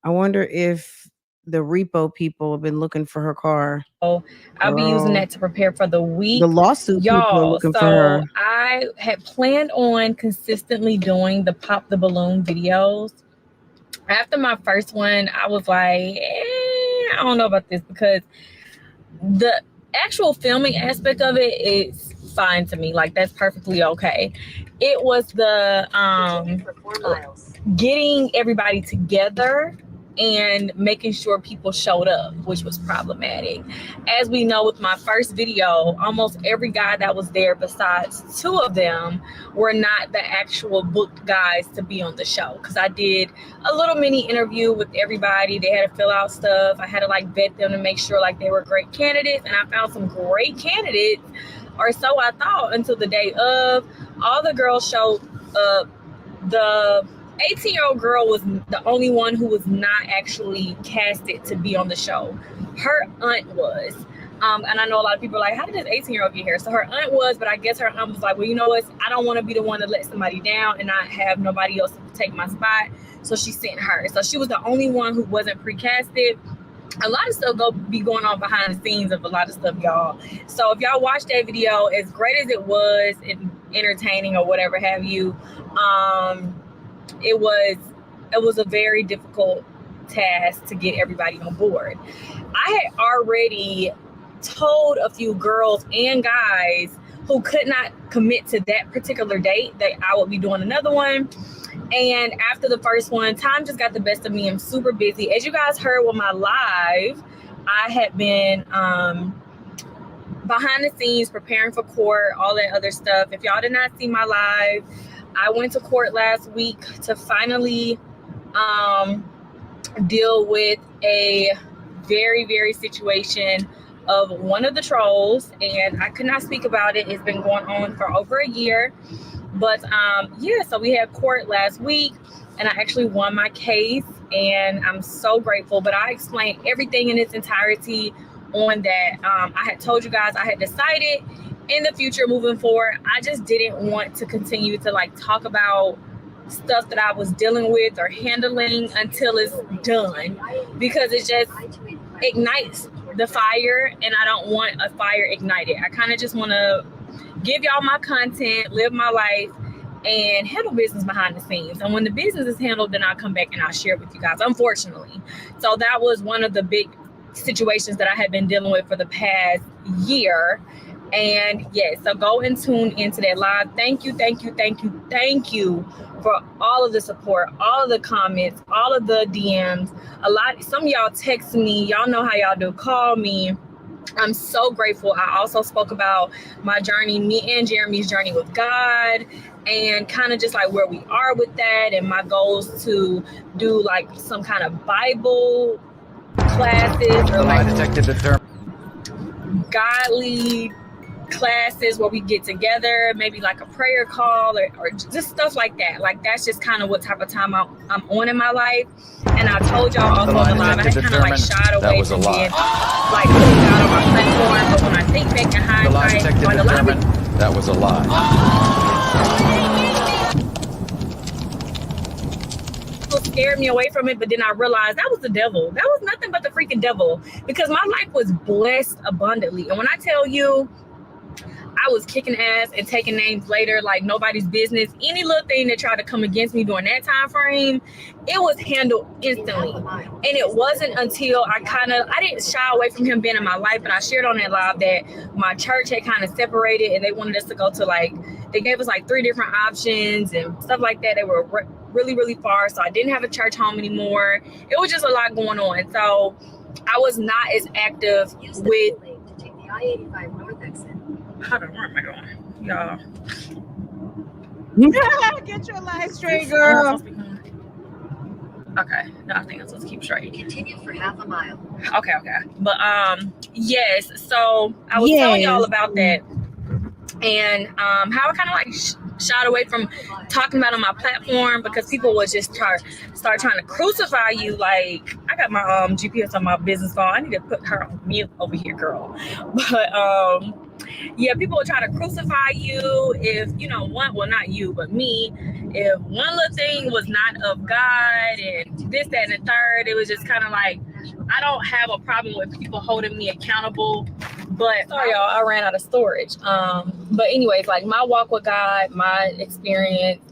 I wonder if the repo people have been looking for her car. So I'll be using that to prepare for the week. The lawsuit people are looking for her. I had planned on consistently doing the pop the balloon videos. After my first one, I was like, I don't know about this, because the actual filming aspect of it is fine to me. Like, that's perfectly okay. It was the getting everybody together and making sure people showed up, which was problematic. As we know, with my first video, almost every guy that was there besides two of them were not the actual booked guys to be on the show, because I did a little mini interview with everybody. They had to fill out stuff. I had to like vet them to make sure like they were great candidates, and I found some great candidates, or so I thought, until the day of. All the girls showed up. The 18-year-old girl was the only one who was not actually casted to be on the show. Her aunt was. And I know a lot of people are like, how did this 18-year-old get here? So her aunt was, but I guess her aunt was like, well, you know what? I don't want to be the one to let somebody down and not have nobody else to take my spot. So she sent her. So she was the only one who wasn't pre-casted. A lot of stuff be going on behind the scenes of a lot of stuff, y'all. So if y'all watch that video, as great as it was and entertaining or whatever have you, it was a very difficult task to get everybody on board. I had already told a few girls and guys who could not commit to that particular date that I would be doing another one. And after the first one, time just got the best of me. I'm super busy. As you guys heard with my live, I had been behind the scenes preparing for court, all that other stuff. If y'all did not see my live, I went to court last week to finally deal with a very, very situation of one of the trolls, and I could not speak about it. It's been going on for over a year. But yeah, so we had court last week, and I actually won my case, and I'm so grateful. But I explained everything in its entirety on that. I had told you guys I had decided in the future moving forward, I just didn't want to continue to like talk about stuff that I was dealing with or handling until it's done, because it just ignites the fire, and I don't want a fire ignited. I kind of just want to give y'all my content, live my life, and handle business behind the scenes. And when the business is handled, then I'll come back and I'll share it with you guys, unfortunately. So that was one of the big situations that I had been dealing with for the past year. And yes, so go and tune into that live. Thank you for all of the support, all of the comments, all of the DMs. Some of y'all text me. Y'all know how y'all do. Call me. I'm so grateful. I also spoke about my journey, me and Jeremy's journey with God, and kind of just like where we are with that, and my goals to do like some kind of Bible classes or like godly classes where we get together, maybe like a prayer call or just stuff like that. Like that's just kind of what type of time I'm on in my life. And I told y'all also on the live, I had kind of like shied away from being like putting God on my platform. But when I think back in hindsight, like a lot of that was a lie. people scared me away from it, but then I realized that was the devil. That was nothing but the freaking devil, because my life was blessed abundantly. And when I tell you, I was kicking ass and taking names later like nobody's business. Any little thing that tried to come against me during that time frame, it was handled instantly. And it wasn't until I didn't shy away from him being in my life, but I shared on that live that my church had kind of separated and they wanted us to go to they gave us 3 different options and stuff like that. They were really, really far. So I didn't have a church home anymore. It was just a lot going on. So I was not as active with I-85 North exit. Hold on, where am I going? Y'all. Get your life straight, girl. Okay. No, I think I'm supposed to keep straight. Continue for half a mile. Okay. But yes, so I was telling y'all about that. And how I kind of shied away from talking about it on my platform because people would just start trying to crucify you. Like, I got my GPS on my business phone. I need to put her on mute over here, girl. But yeah, people would try to crucify you if, not you, but me. If one little thing was not of God and this, that, and the third, it was just kind of like, I don't have a problem with people holding me accountable. But sorry, y'all, I ran out of storage. But anyways, my walk with God, my experience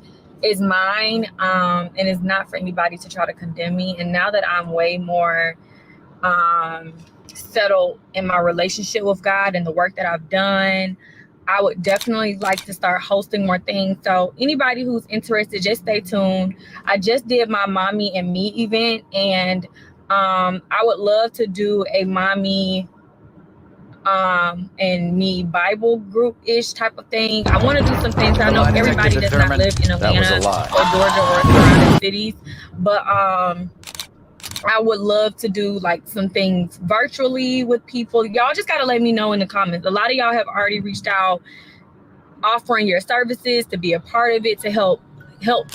is mine, and it's not for anybody to try to condemn me. And now that I'm way more settled in my relationship with God and the work that I've done, I would definitely like to start hosting more things. So anybody who's interested, just stay tuned. I just did my Mommy and Me event, and I would love to do a Mommy and Me Bible group-ish type of thing. I want to do some things. I know everybody does not live in Atlanta or Georgia or surrounding cities, but I would love to do some things virtually with people. Y'all just got to let me know in the comments. A lot of y'all have already reached out offering your services to be a part of it, to help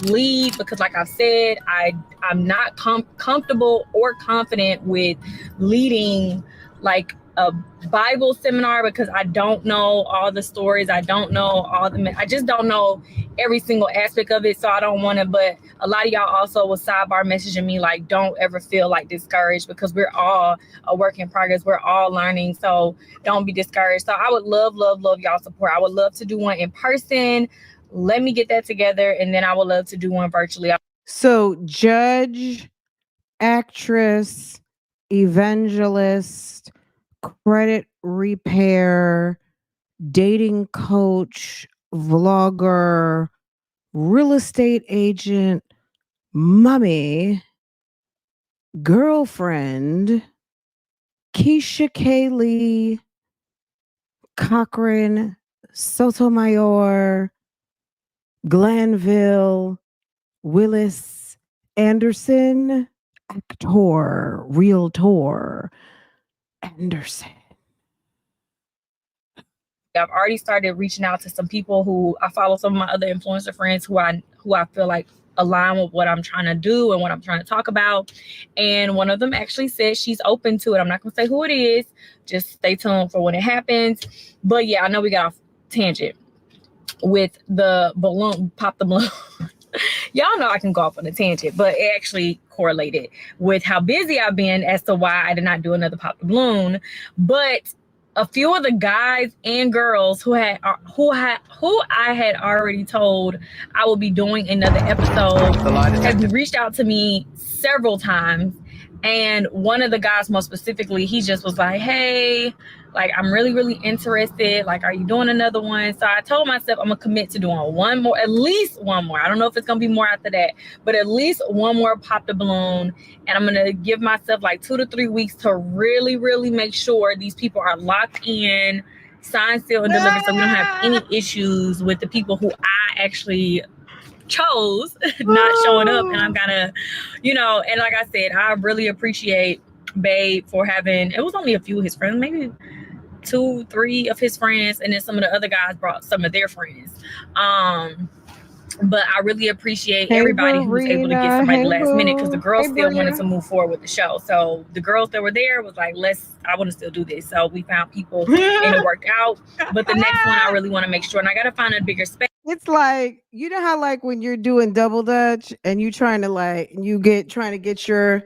lead, because like I've said, I'm not comfortable or confident with leading a Bible seminar, because I don't know all the stories. I don't know I just don't know every single aspect of it. So I don't want to, but a lot of y'all also will sidebar messaging me don't ever feel discouraged, because we're all a work in progress. We're all learning. So don't be discouraged. So I would love y'all support. I would love to do one in person. Let me get that together. And then I would love to do one virtually. So judge, actress, evangelist, credit repair, dating coach, vlogger, real estate agent, mommy, girlfriend, Keisha Kaylee, Cochran, Sotomayor, Glanville, Willis, Anderson, actor, realtor, Anderson. I've already started reaching out to some people who I follow, some of my other influencer friends who I feel align with what I'm trying to do and what I'm trying to talk about. And one of them actually said she's open to it. I'm not going to say who it is. Just stay tuned for when it happens. But yeah, I know we got off tangent with the balloon, pop the balloon. y'all know I can go off on a tangent, but it actually correlated with how busy I've been as to why I did not do another Pop the Balloon. But a few of the guys and girls who I had already told I will be doing another episode have reached out to me several times. And one of the guys, most specifically, he just was like, hey, like, I'm really, really interested. Like, are you doing another one? So I told myself I'm going to commit to doing one more, at least one more. I don't know if it's going to be more after that, but at least one more Pop the Balloon. And I'm going to give myself like 2 to 3 weeks to really, really make sure these people are locked in, signed, sealed, and delivered, so we don't have any issues with the people who I actually chose not showing up. And I'm gonna, and like I said, I really appreciate Babe for having, it was only a few of his friends, maybe 2, 3 of his friends, and then some of the other guys brought some of their friends. But I really appreciate everybody who was able to get somebody last minute, because the girls still wanted to move forward with the show. So the girls that were there was like, I want to still do this. So we found people and it worked out. But the next one, I really want to make sure, and I got to find a bigger space. It's like, you know how like when you're doing double dutch and you trying to get your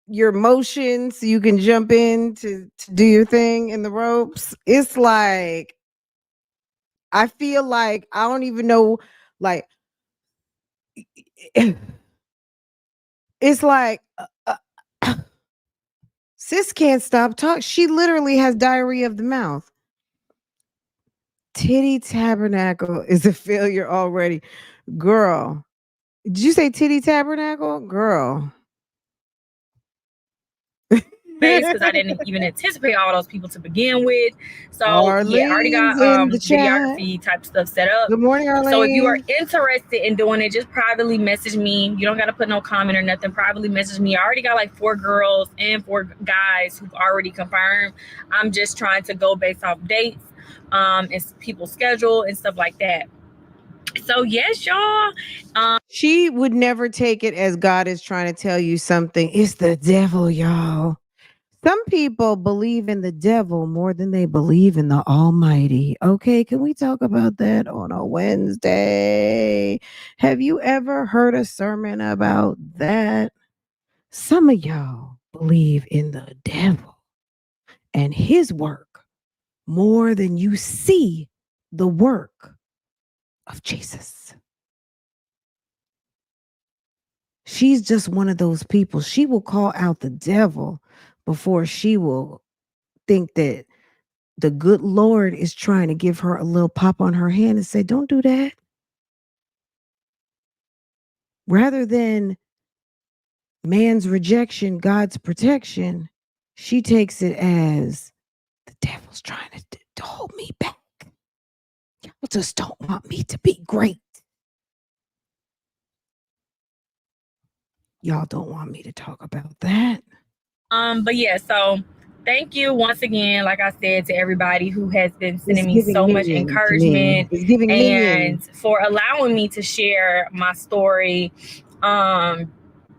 motion so you can jump in to do your thing in the ropes. It's like, I feel like I don't even know, like it's like sis can't stop talking. She literally has diarrhea of the mouth. Titty Tabernacle is a failure already. Girl. Did you say Titty Tabernacle? Girl. Because I didn't even anticipate all those people to begin with. So Arlene's yeah, I already got videography type stuff set up. Good morning, Arlene. So if you are interested in doing it, just privately message me. You don't got to put no comment or nothing. Privately message me. I already got like 4 girls and 4 guys who've already confirmed. I'm just trying to go based off dates, and people's schedule and stuff like that. So yes, y'all. She would never take it as God is trying to tell you something. It's the devil, y'all. Some people believe in the devil more than they believe in the Almighty. Okay, can we talk about that on a Wednesday? Have you ever heard a sermon about that? Some of y'all believe in the devil and his work more than you see the work of Jesus. She's just one of those people. She will call out the devil before she will think that the good Lord is trying to give her a little pop on her hand and say, don't do that. Rather than man's rejection, God's protection, she takes it as the devil's trying to hold me back. Y'all just don't want me to be great. Y'all don't want me to talk about that. But yeah, so thank you once again, like I said, to everybody who has been sending me so much encouragement and for allowing me to share my story.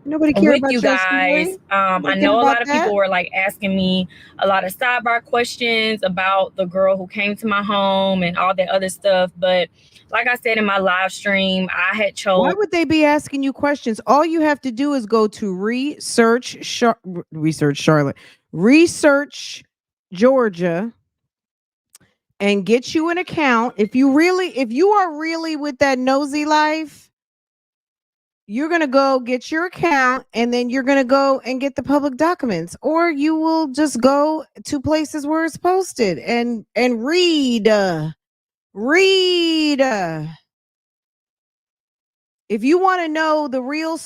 Nobody cares about you guys. I know a lot of people are like asking me a lot of sidebar questions about the girl who came to my home and all that other stuff. But like I said in my live stream, I had chose. Why would they be asking you questions? All you have to do is go to research Georgia and get you an account. If you are really with that nosy life, you're going to go get your account and then you're going to go and get the public documents, or you will just go to places where it's posted and read. If you want to know the real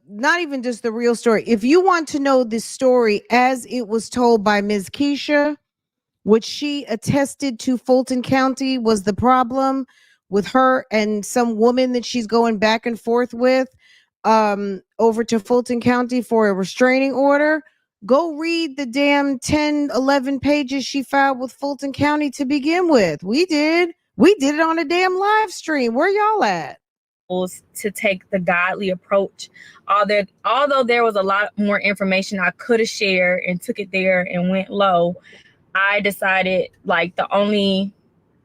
not even just the real story, if you want to know this story as it was told by Ms. Keisha, which she attested to Fulton County was the problem with her and some woman that she's going back and forth with, over to Fulton County for a restraining order, go read the damn 10, 11 pages she filed with Fulton County to begin with. We did it on a damn live stream. Where y'all at? To take the godly approach. Although there was a lot more information I could have shared and took it there and went low, I decided like the only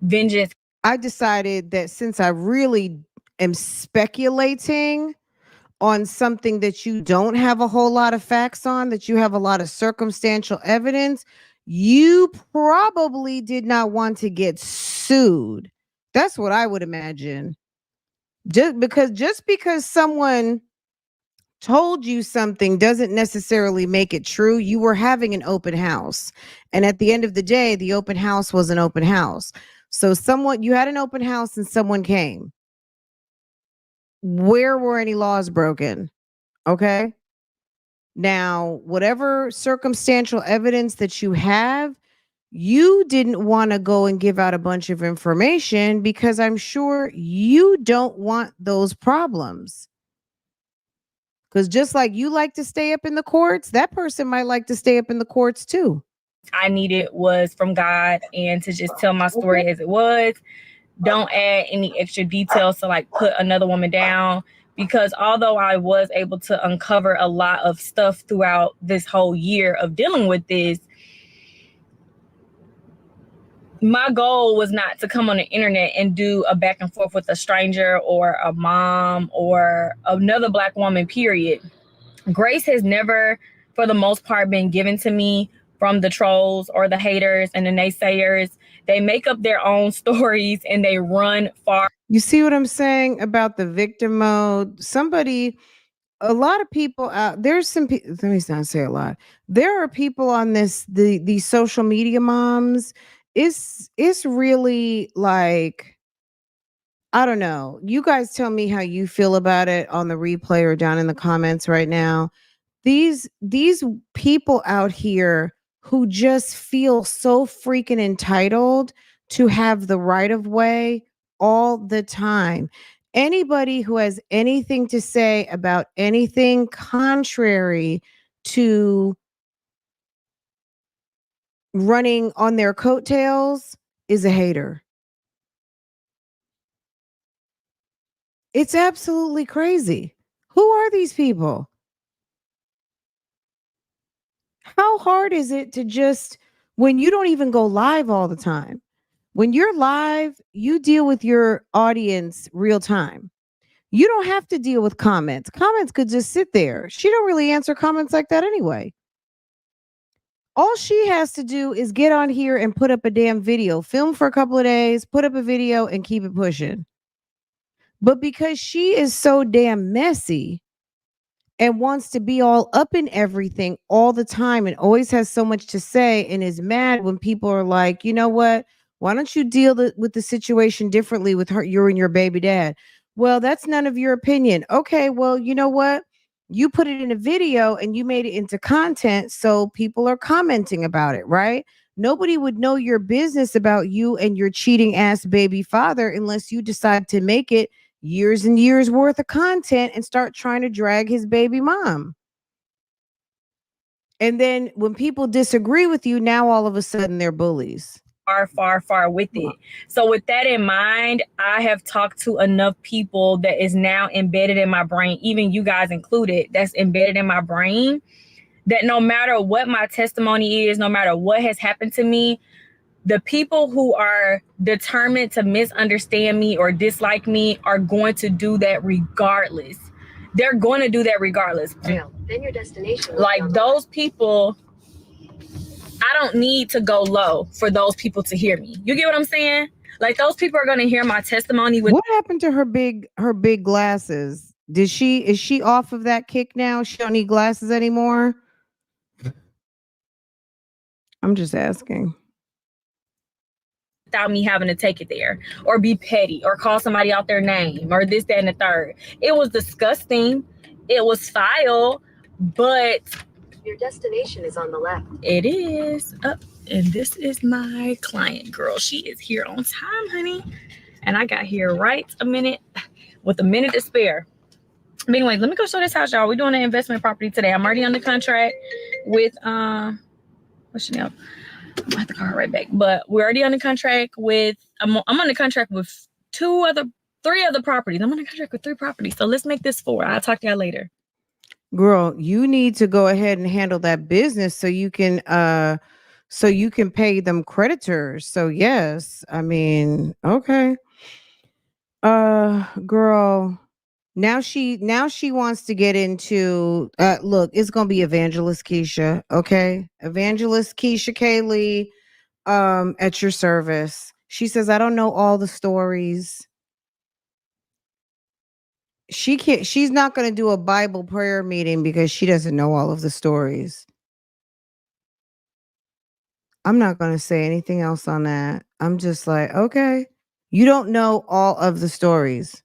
vengeance. I decided that since I really am speculating on something that you don't have a whole lot of facts on, that you have a lot of circumstantial evidence, you probably did not want to get sued. That's what I would imagine. Just because someone told you something doesn't necessarily make it true. You were having an open house. And at the end of the day, the open house was an open house. So you had an open house and someone came. Where were any laws broken? Okay. Now, whatever circumstantial evidence that you have, you didn't want to go and give out a bunch of information because I'm sure you don't want those problems. Because just like you like to stay up in the courts, that person might like to stay up in the courts too. I needed was from God and to just tell my story as it was. Don't add any extra details to like put another woman down, because although I was able to uncover a lot of stuff throughout this whole year of dealing with this, my goal was not to come on the internet and do a back and forth with a stranger or a mom or another Black woman, period. Grace has never, for the most part, been given to me from the trolls or the haters and the naysayers. They make up their own stories and they run far. You see what I'm saying about the victim mode? A lot of people out there's some people, let me not say a lot. There are people on these social media moms. It's really like, I don't know. You guys tell me how you feel about it on the replay or down in the comments right now. These people out here who just feel so freaking entitled to have the right of way all the time. Anybody who has anything to say about anything contrary to running on their coattails is a hater. It's absolutely crazy. Who are these people? How hard is it to just, when you don't even go live all the time? When you're live, you deal with your audience real time. You don't have to deal with comments. Comments could just sit there. She don't really answer comments like that anyway. All she has to do is get on here and put up a damn video, film for a couple of days, put up a video and keep it pushing. But because she is so damn messy and wants to be all up in everything all the time and always has so much to say and is mad when people are like, you know what? Why don't you deal with the situation differently with you and your baby dad? Well, that's none of your opinion. Okay, well, you know what? You put it in a video and you made it into content, so people are commenting about it, right? Nobody would know your business about you and your cheating ass baby father unless you decide to make it years and years worth of content and start trying to drag his baby mom. And then when people disagree with you, now all of a sudden they're bullies. Far with it. So with that in mind, I have talked to enough people that is now embedded in my brain, even you guys included, that's embedded in my brain, that no matter what my testimony is, no matter what has happened to me, the people who are determined to misunderstand me or dislike me are going to do that regardless. They're going to do that regardless. Then your destination. Like those people, I don't need to go low for those people to hear me. You get what I'm saying? Like those people are going to hear my testimony. What happened to her big glasses? Is she off of that kick now? She don't need glasses anymore? I'm just asking. Without me having to take it there or be petty or call somebody out their name or this, that, and the third. It was disgusting. It was foul, but your destination is on the left. It is up. And this is my client, girl. She is here on time, honey. And I got here right a minute with a minute to spare. But anyway, let me go show this house, y'all. We're doing an investment property today. I'm already on the contract with what's your name? I'm gonna have to call her right back. But we're already on the contract with I'm on the contract with three other properties. I'm on the contract with 3 properties. So let's make this 4. I'll talk to y'all later. Girl, you need to go ahead and handle that business so you can pay them creditors. So yes, I mean, okay. Girl. Now she wants to get into look, it's gonna be Evangelist Keisha, okay? Evangelist Keisha Kaylee, at your service. She says, I don't know all the stories. She's not gonna do a Bible prayer meeting because she doesn't know all of the stories. I'm not gonna say anything else on that. I'm just like, okay. You don't know all of the stories.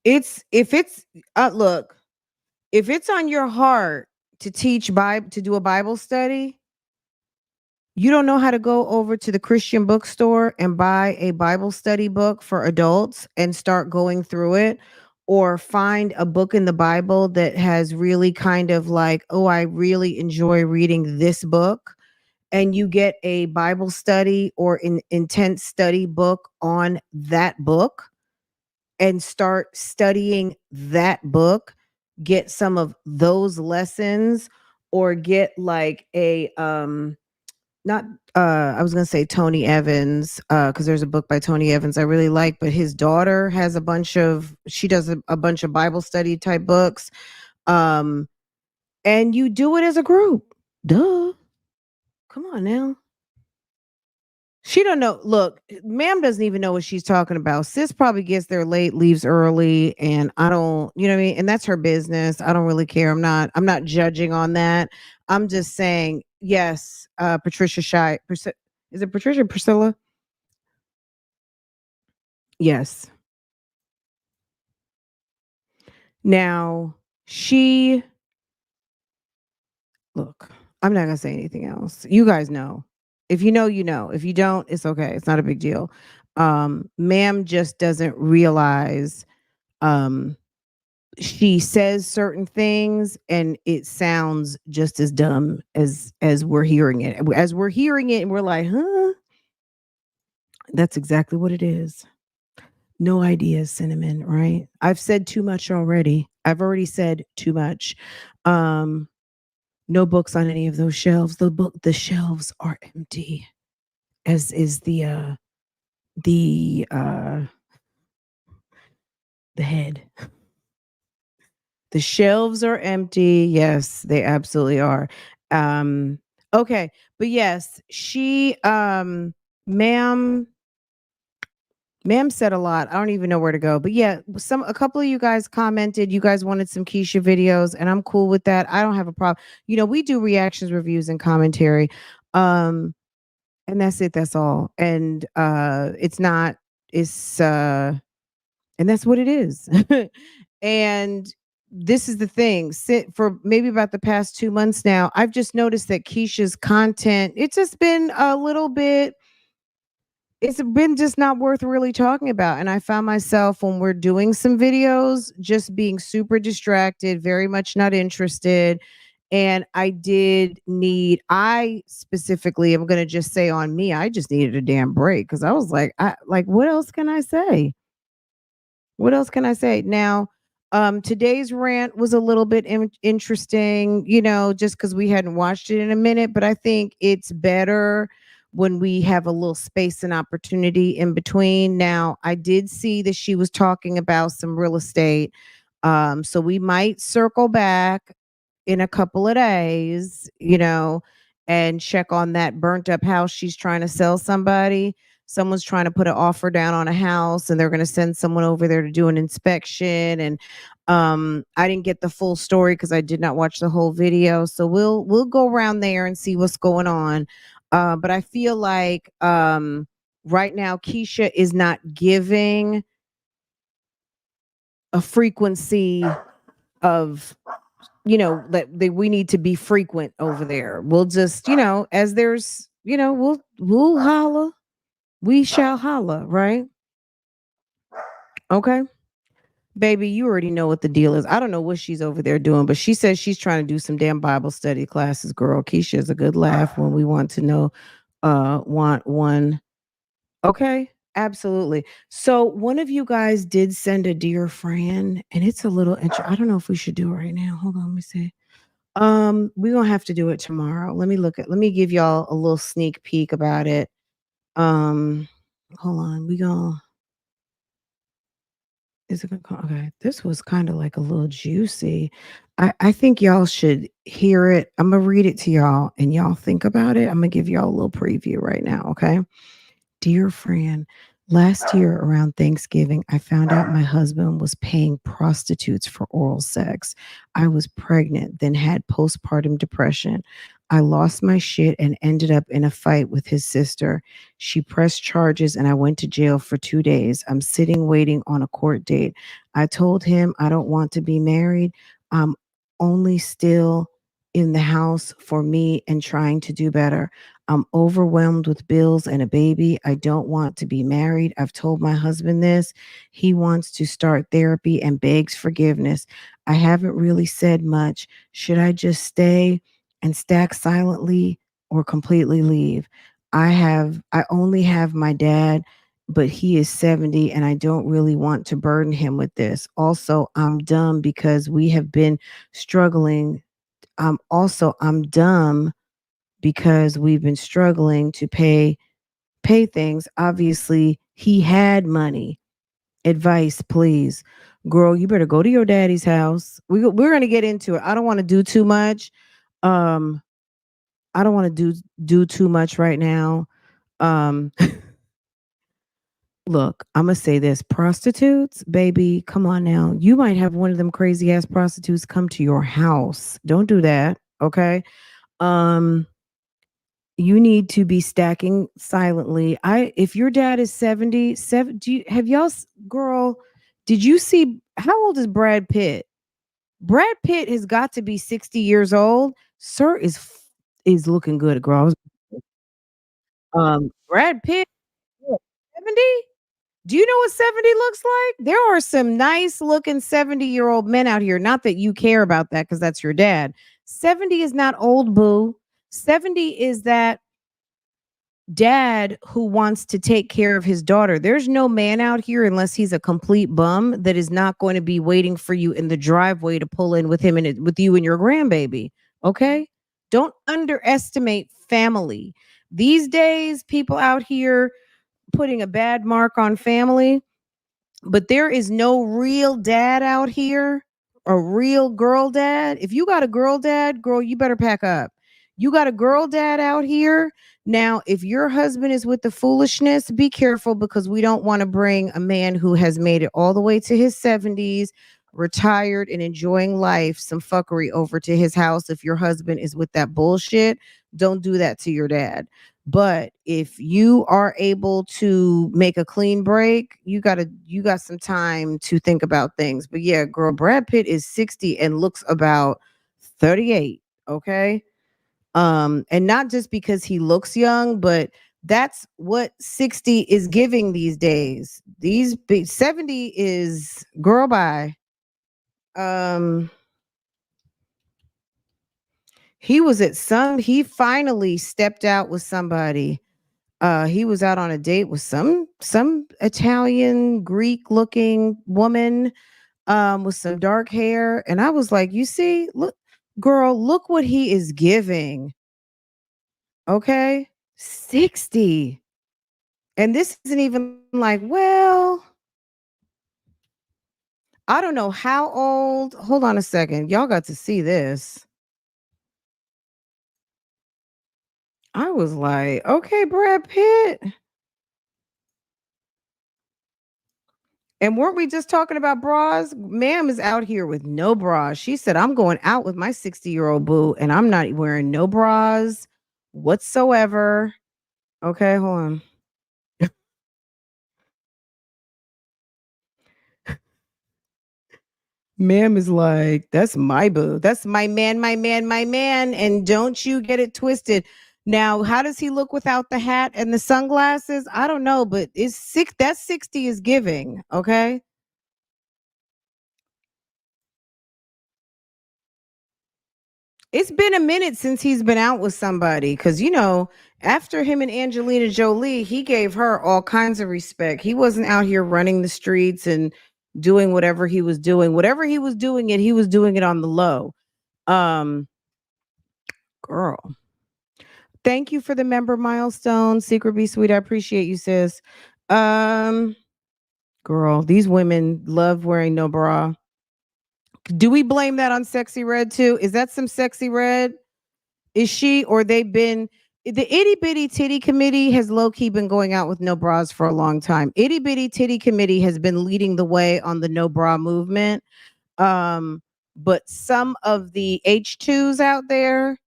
It's if it's look, if it's on your heart to teach Bible to do a Bible study, you don't know how to go over to the Christian bookstore and buy a Bible study book for adults and start going through it, or find a book in the Bible that has really kind of like, oh, I really enjoy reading this book, and you get a Bible study or an intense study book on that book and start studying that book, get some of those lessons, or get like a not I was gonna say Tony Evans, because there's a book by Tony Evans I really like, but his daughter has a bunch of she does a bunch of Bible study type books. Um and you do it as a group. Duh. Come on now. She don't know. Look, ma'am doesn't even know what she's talking about. Sis probably gets there late, leaves early, and I don't, you know what I mean? And that's her business. I don't really care. I'm not judging on that. I'm just saying, yes, Patricia Shy. Is it Patricia Priscilla? Yes. Now, she look, I'm not gonna say anything else. You guys know. If you know, you know. If you don't, it's okay. It's not a big deal. Ma'am just doesn't realize um she says certain things and it sounds just as dumb as we're hearing it. As we're hearing it and we're like, huh? That's exactly what it is. No ideas, cinnamon, right? I've said too much already. I've already said too much. Um, no books on any of those shelves. The shelves are empty, as is the the head. The shelves are empty. Yes, they absolutely are. Um, okay, but yes, she ma'am ma'am said a lot. I don't even know where to go. But yeah, a couple of you guys commented you guys wanted some Keisha videos, and I'm cool with that. I don't have a problem. You know, we do reactions, reviews, and commentary. Um, and that's it, that's all. And it's and that's what it is. And this is the thing. For maybe about the past 2 months now, I've just noticed that Keisha's content, it's just been a little bit, it's been just not worth really talking about. And I found myself when we're doing some videos just being super distracted, very much not interested. And I specifically am going to just say on me, I just needed a damn break because I was like, what else can I say? What else can I say? Now, today's rant was a little bit interesting, you know, just because we hadn't watched it in a minute. But I think it's better when we have a little space and opportunity in between. Now, I did see that she was talking about some real estate. So we might circle back in a couple of days, you know, and check on that burnt up house she's trying to sell somebody. Someone's trying to put an offer down on a house and they're going to send someone over there to do an inspection. And I didn't get the full story because I did not watch the whole video. So we'll go around there and see what's going on. But I feel like right now Keisha is not giving a frequency of, you know, that we need to be frequent over there. We'll just, you know, as there's, you know, we'll holla. We shall holla, right? Okay. Baby, you already know what the deal is. I don't know what she's over there doing, but she says she's trying to do some damn Bible study classes, girl. Keisha is a good laugh when we want to know, want one. Okay. Absolutely. So one of you guys did send a dear friend, and it's a little I don't know if we should do it right now. Hold on, let me see. We're gonna have to do it tomorrow. Let me give y'all a little sneak peek about it. Um, Hold on. We gonna is it gonna call? Okay. This was kind of like a little juicy. I think y'all should hear it. I'm gonna read it to y'all and y'all think about it. I'm gonna give y'all a little preview right now, okay? Dear friend, last year around Thanksgiving, I found out my husband was paying prostitutes for oral sex. I was pregnant, then had postpartum depression. I lost my shit and ended up in a fight with his sister. She pressed charges and I went to jail for 2 days. I'm sitting waiting on a court date. I told him I don't want to be married. I'm only still in the house for me and trying to do better. I'm overwhelmed with bills and a baby. I don't want to be married. I've told my husband this. He wants to start therapy and begs forgiveness. I haven't really said much. Should I just stay and stack silently or completely leave? I only have my dad, but he is 70 and I don't really want to burden him with this. Also, I'm dumb because we have been struggling. I'm dumb because we've been struggling to pay things. Obviously, he had money. Advice, please. Girl, you better go to your daddy's house. We're going to get into it. I don't want to do too much. Um I don't want to do too much right now. Um Look, I'm going to say this. Prostitutes, baby, come on now. You might have one of them crazy ass prostitutes come to your house. Don't do that, okay? Um you need to be stacking silently. I if your dad is 77, do you have y'all girl, did you see how old is Brad Pitt? Brad Pitt has got to be 60 years old. Sir is looking good, girl. Brad Pitt, 70? Do you know what 70 looks like? There are some nice looking 70-year-old men out here. Not that you care about that because that's your dad. 70 is not old, boo. 70 is that dad who wants to take care of his daughter. There's no man out here unless he's a complete bum that is not going to be waiting for you in the driveway to pull in with him and with you and your grandbaby. Okay? Don't underestimate family. These days people out here putting a bad mark on family, but there is no real dad out here, a real girl dad. If you got a girl dad, girl, you better pack up. You got a girl dad out here. Now, if your husband is with the foolishness, be careful because we don't want to bring a man who has made it all the way to his 70s, retired and enjoying life, some fuckery over to his house. If your husband is with that bullshit, don't do that to your dad. But if you are able to make a clean break, you got some time to think about things. But yeah, girl, Brad Pitt is 60 and looks about 38, okay? And not just because he looks young, but that's what 60 is giving these days. These 70 is girl bye. Um he finally stepped out with somebody. He was out on a date with some Italian Greek looking woman with some dark hair, and I was like, "You see, look, girl, look what he is giving." Okay? 60. And this isn't even like, well, I don't know how old. Hold on a second. Y'all got to see this. I was like, "Okay, Brad Pitt." And weren't we just talking about bras? Ma'am is out here with no bras. She said, I'm going out with my 60-year-old boo and I'm not wearing no bras whatsoever. Okay, hold on. Ma'am is like, that's my boo. That's my man, my man, my man. And don't you get it twisted. Now, how does he look without the hat and the sunglasses? I don't know, but it's sick. That 60 is giving. Okay. It's been a minute since he's been out with somebody because, after him and Angelina Jolie, he gave her all kinds of respect. He wasn't out here running the streets and doing whatever he was doing. Whatever he was doing it on the low. Um, Girl, thank you for the member milestone. Secret Be Sweet. I appreciate you, sis. Girl, these women love wearing no bra. Do we blame that on Sexy Red too? Is that some Sexy Red? Is she or they've been the itty bitty titty committee has low key been going out with no bras for a long time. Itty bitty titty committee has been leading the way on the no bra movement. But some of the H2s out there,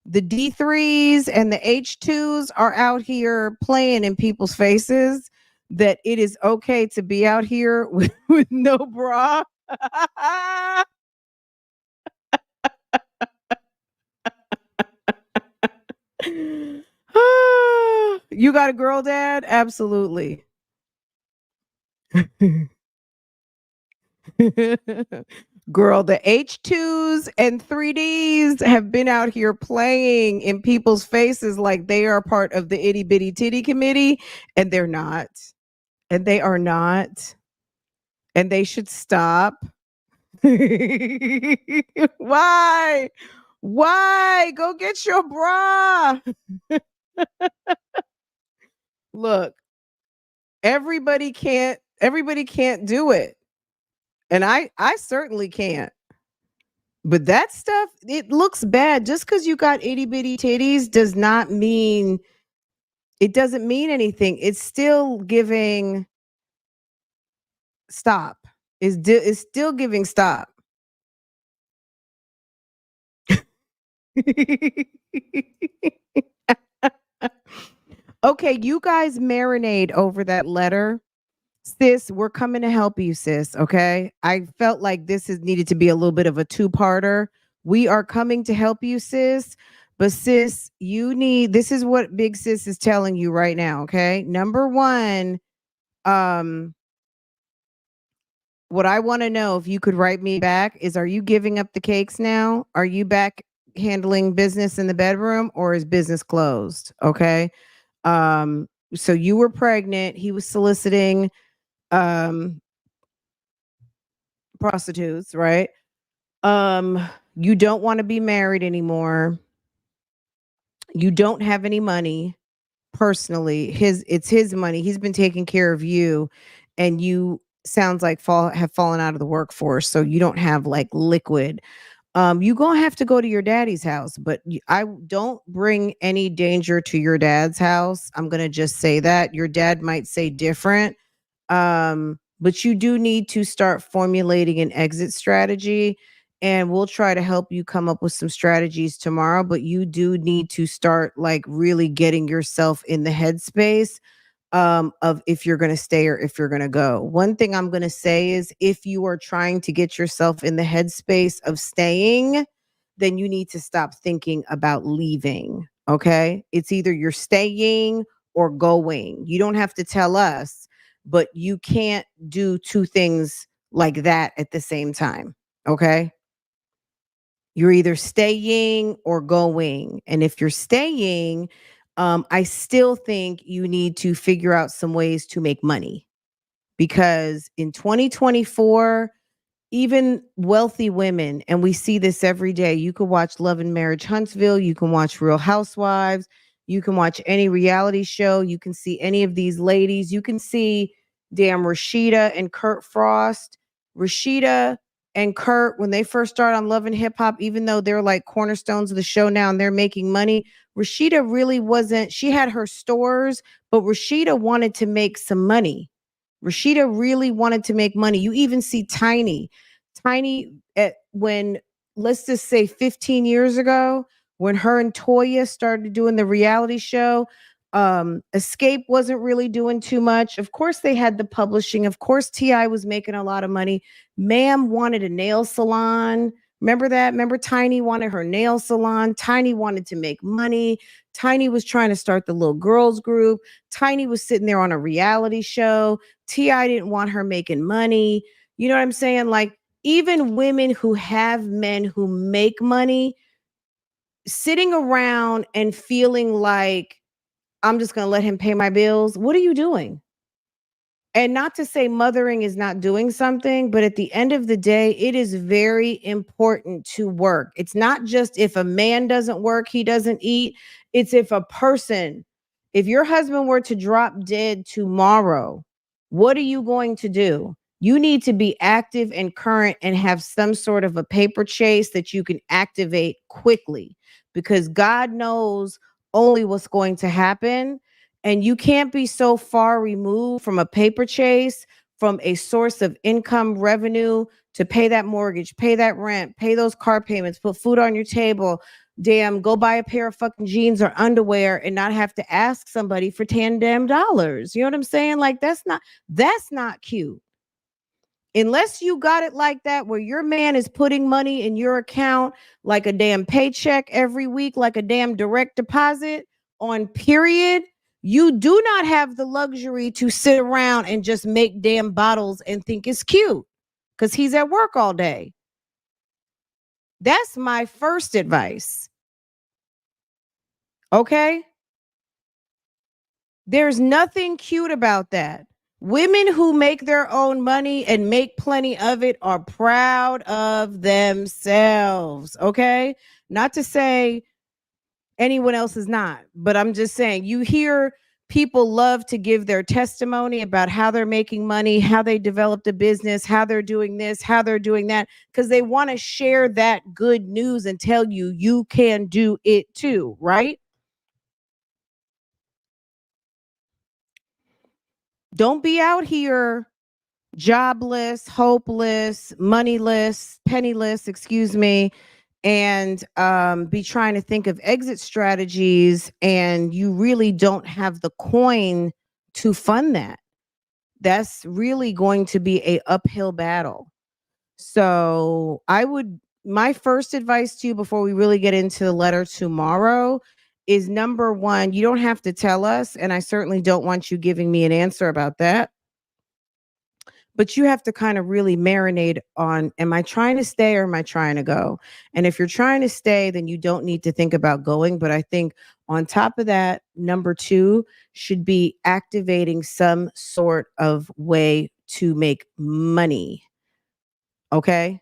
the D3s and the H2s are out here playing in people's faces that it is okay to be out here with no bra. You got a girl dad? Absolutely. Girl, the H2s and 3Ds have been out here playing in people's faces like they are part of the itty bitty titty committee, and they're not. And they are not. And they should stop. Why? Why? Go get your bra. Look, everybody can't do it. And I certainly can't. But that stuff, it looks bad. Just because you got itty bitty titties does not mean it doesn't mean anything. It's still giving stop. It's still giving stop. Okay, you guys marinate over that letter. Sis, we're coming to help you, sis. Okay. I felt like this is needed to be a little bit of a two-parter. We are coming to help you, sis. But sis, this is what big sis is telling you right now. Okay. Number one, what I want to know, if you could write me back, is are you giving up the cakes now? Are you back handling business in the bedroom, or is business closed? Okay. So you were pregnant. He was soliciting prostitutes, right? You don't want to be married anymore. You don't have any money personally. It's his money. He's been taking care of you, and you sounds like have fallen out of the workforce, so you don't have like liquid. You gonna have to go to your daddy's house, but I don't bring any danger to your dad's house. I'm gonna just say that your dad might say different. But you do need to start formulating an exit strategy, and we'll try to help you come up with some strategies tomorrow. But you do need to start like really getting yourself in the headspace of if you're going to stay or if you're going to go. One thing I'm going to say is if you are trying to get yourself in the headspace of staying, then you need to stop thinking about leaving. Okay. It's either you're staying or going. You don't have to tell us, but you can't do two things like that at the same time. Okay. You're either staying or going. And if you're staying, I still think you need to figure out some ways to make money, because in 2024, even wealthy women, and we see this every day, you can watch Love and Marriage Huntsville, you can watch Real Housewives, you can watch any reality show, you can see any of these ladies, you can see damn Rashida and Kurt Frost. Rashida and Kurt, when they first started on Love and Hip Hop, even though they're like cornerstones of the show now and they're making money, Rashida really wasn't. She had her stores, but Rashida wanted to make some money. Rashida really wanted to make money. You even see Tiny when, let's just say 15 years ago, when her and Toya started doing the reality show, Escape wasn't really doing too much. Of course, they had the publishing. Of course, T.I. was making a lot of money. Ma'am wanted a nail salon. Remember that? Remember Tiny wanted her nail salon. Tiny wanted to make money. Tiny was trying to start the little girls group. Tiny was sitting there on a reality show. T.I. didn't want her making money. You know what I'm saying? Like, even women who have men who make money, sitting around and feeling like, I'm just going to let him pay my bills. What are you doing? And not to say mothering is not doing something, but at the end of the day, it is very important to work. It's not just if a man doesn't work, he doesn't eat. It's if a person If your husband were to drop dead tomorrow, what are you going to do? You need to be active and current and have some sort of a paper chase that you can activate quickly, because God knows only what's going to happen. And you can't be so far removed from a paper chase, from a source of income revenue to pay that mortgage, pay that rent, pay those car payments, put food on your table, damn, go buy a pair of fucking jeans or underwear and not have to ask somebody for $10 damn. You know what I'm saying? Like, that's not cute. Unless you got it like that, where your man is putting money in your account like a damn paycheck every week, like a damn direct deposit on period, you do not have the luxury to sit around and just make damn bottles and think it's cute because he's at work all day. That's my first advice. Okay? There's nothing cute about that. Women who make their own money and make plenty of it are proud of themselves. Okay? Not to say anyone else is not, but I'm just saying, you hear people love to give their testimony about how they're making money, how they developed a business, how they're doing this, how they're doing that, because they want to share that good news and tell you you can do it too, right? Don't be out here jobless, hopeless, moneyless, penniless, and be trying to think of exit strategies, and you really don't have the coin to fund that. That's really going to be an uphill battle. So my first advice to you before we really get into the letter tomorrow is, number one, you don't have to tell us, and I certainly don't want you giving me an answer about that. But you have to kind of really marinate on, am I trying to stay or am I trying to go? And if you're trying to stay, then you don't need to think about going. But I think on top of that, number two should be activating some sort of way to make money. Okay?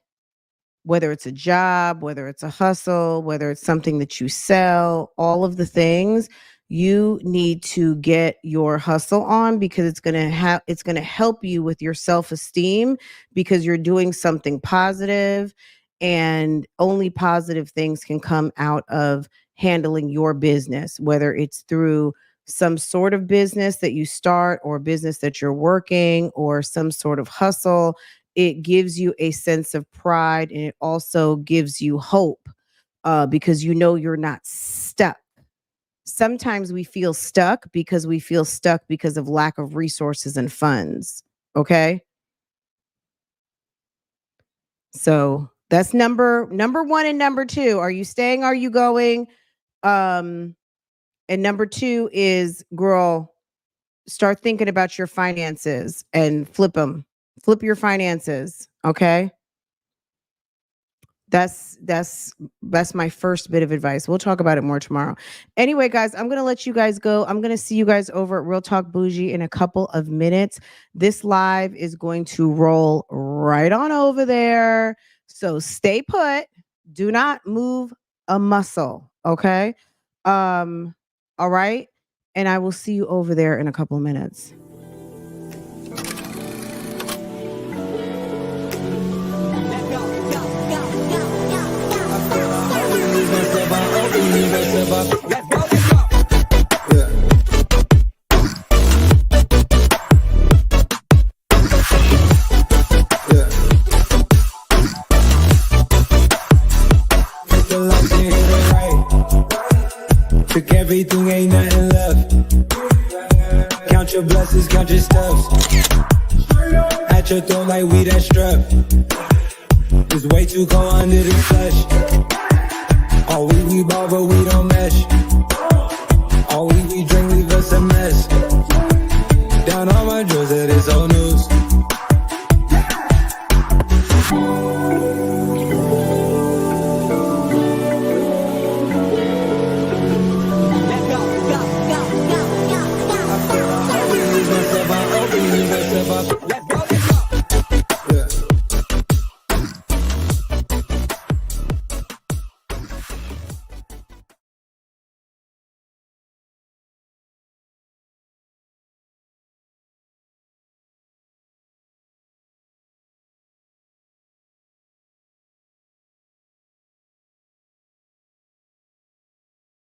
Whether it's a job, whether it's a hustle, whether it's something that you sell, all of the things, you need to get your hustle on, because it's going to help you with your self-esteem, because you're doing something positive, and only positive things can come out of handling your business, whether it's through some sort of business that you start, or business that you're working, or some sort of hustle. It gives you a sense of pride, and it also gives you hope, because you know you're not stuck. Sometimes we feel stuck because of lack of resources and funds. Okay. So that's number one and number two. Are you staying? Are you going? And number two is, girl, start thinking about your finances and flip them. Flip your finances. Okay. That's my first bit of advice. We'll talk about it more tomorrow. Anyway, guys, I'm going to let you guys go. I'm going to see you guys over at Real Talk Bougie in a couple of minutes. This live is going to roll right on over there. So stay put. Do not move a muscle. Okay. All right. And I will see you over there in a couple of minutes. Took everything, ain't nothing left. Count your blessings, count your stuffs. At your throat like we that strap. It's way too cold under the flesh. All we ball, but we don't mesh. All we drink, leave us a mess. Down on my drawers, that is old news.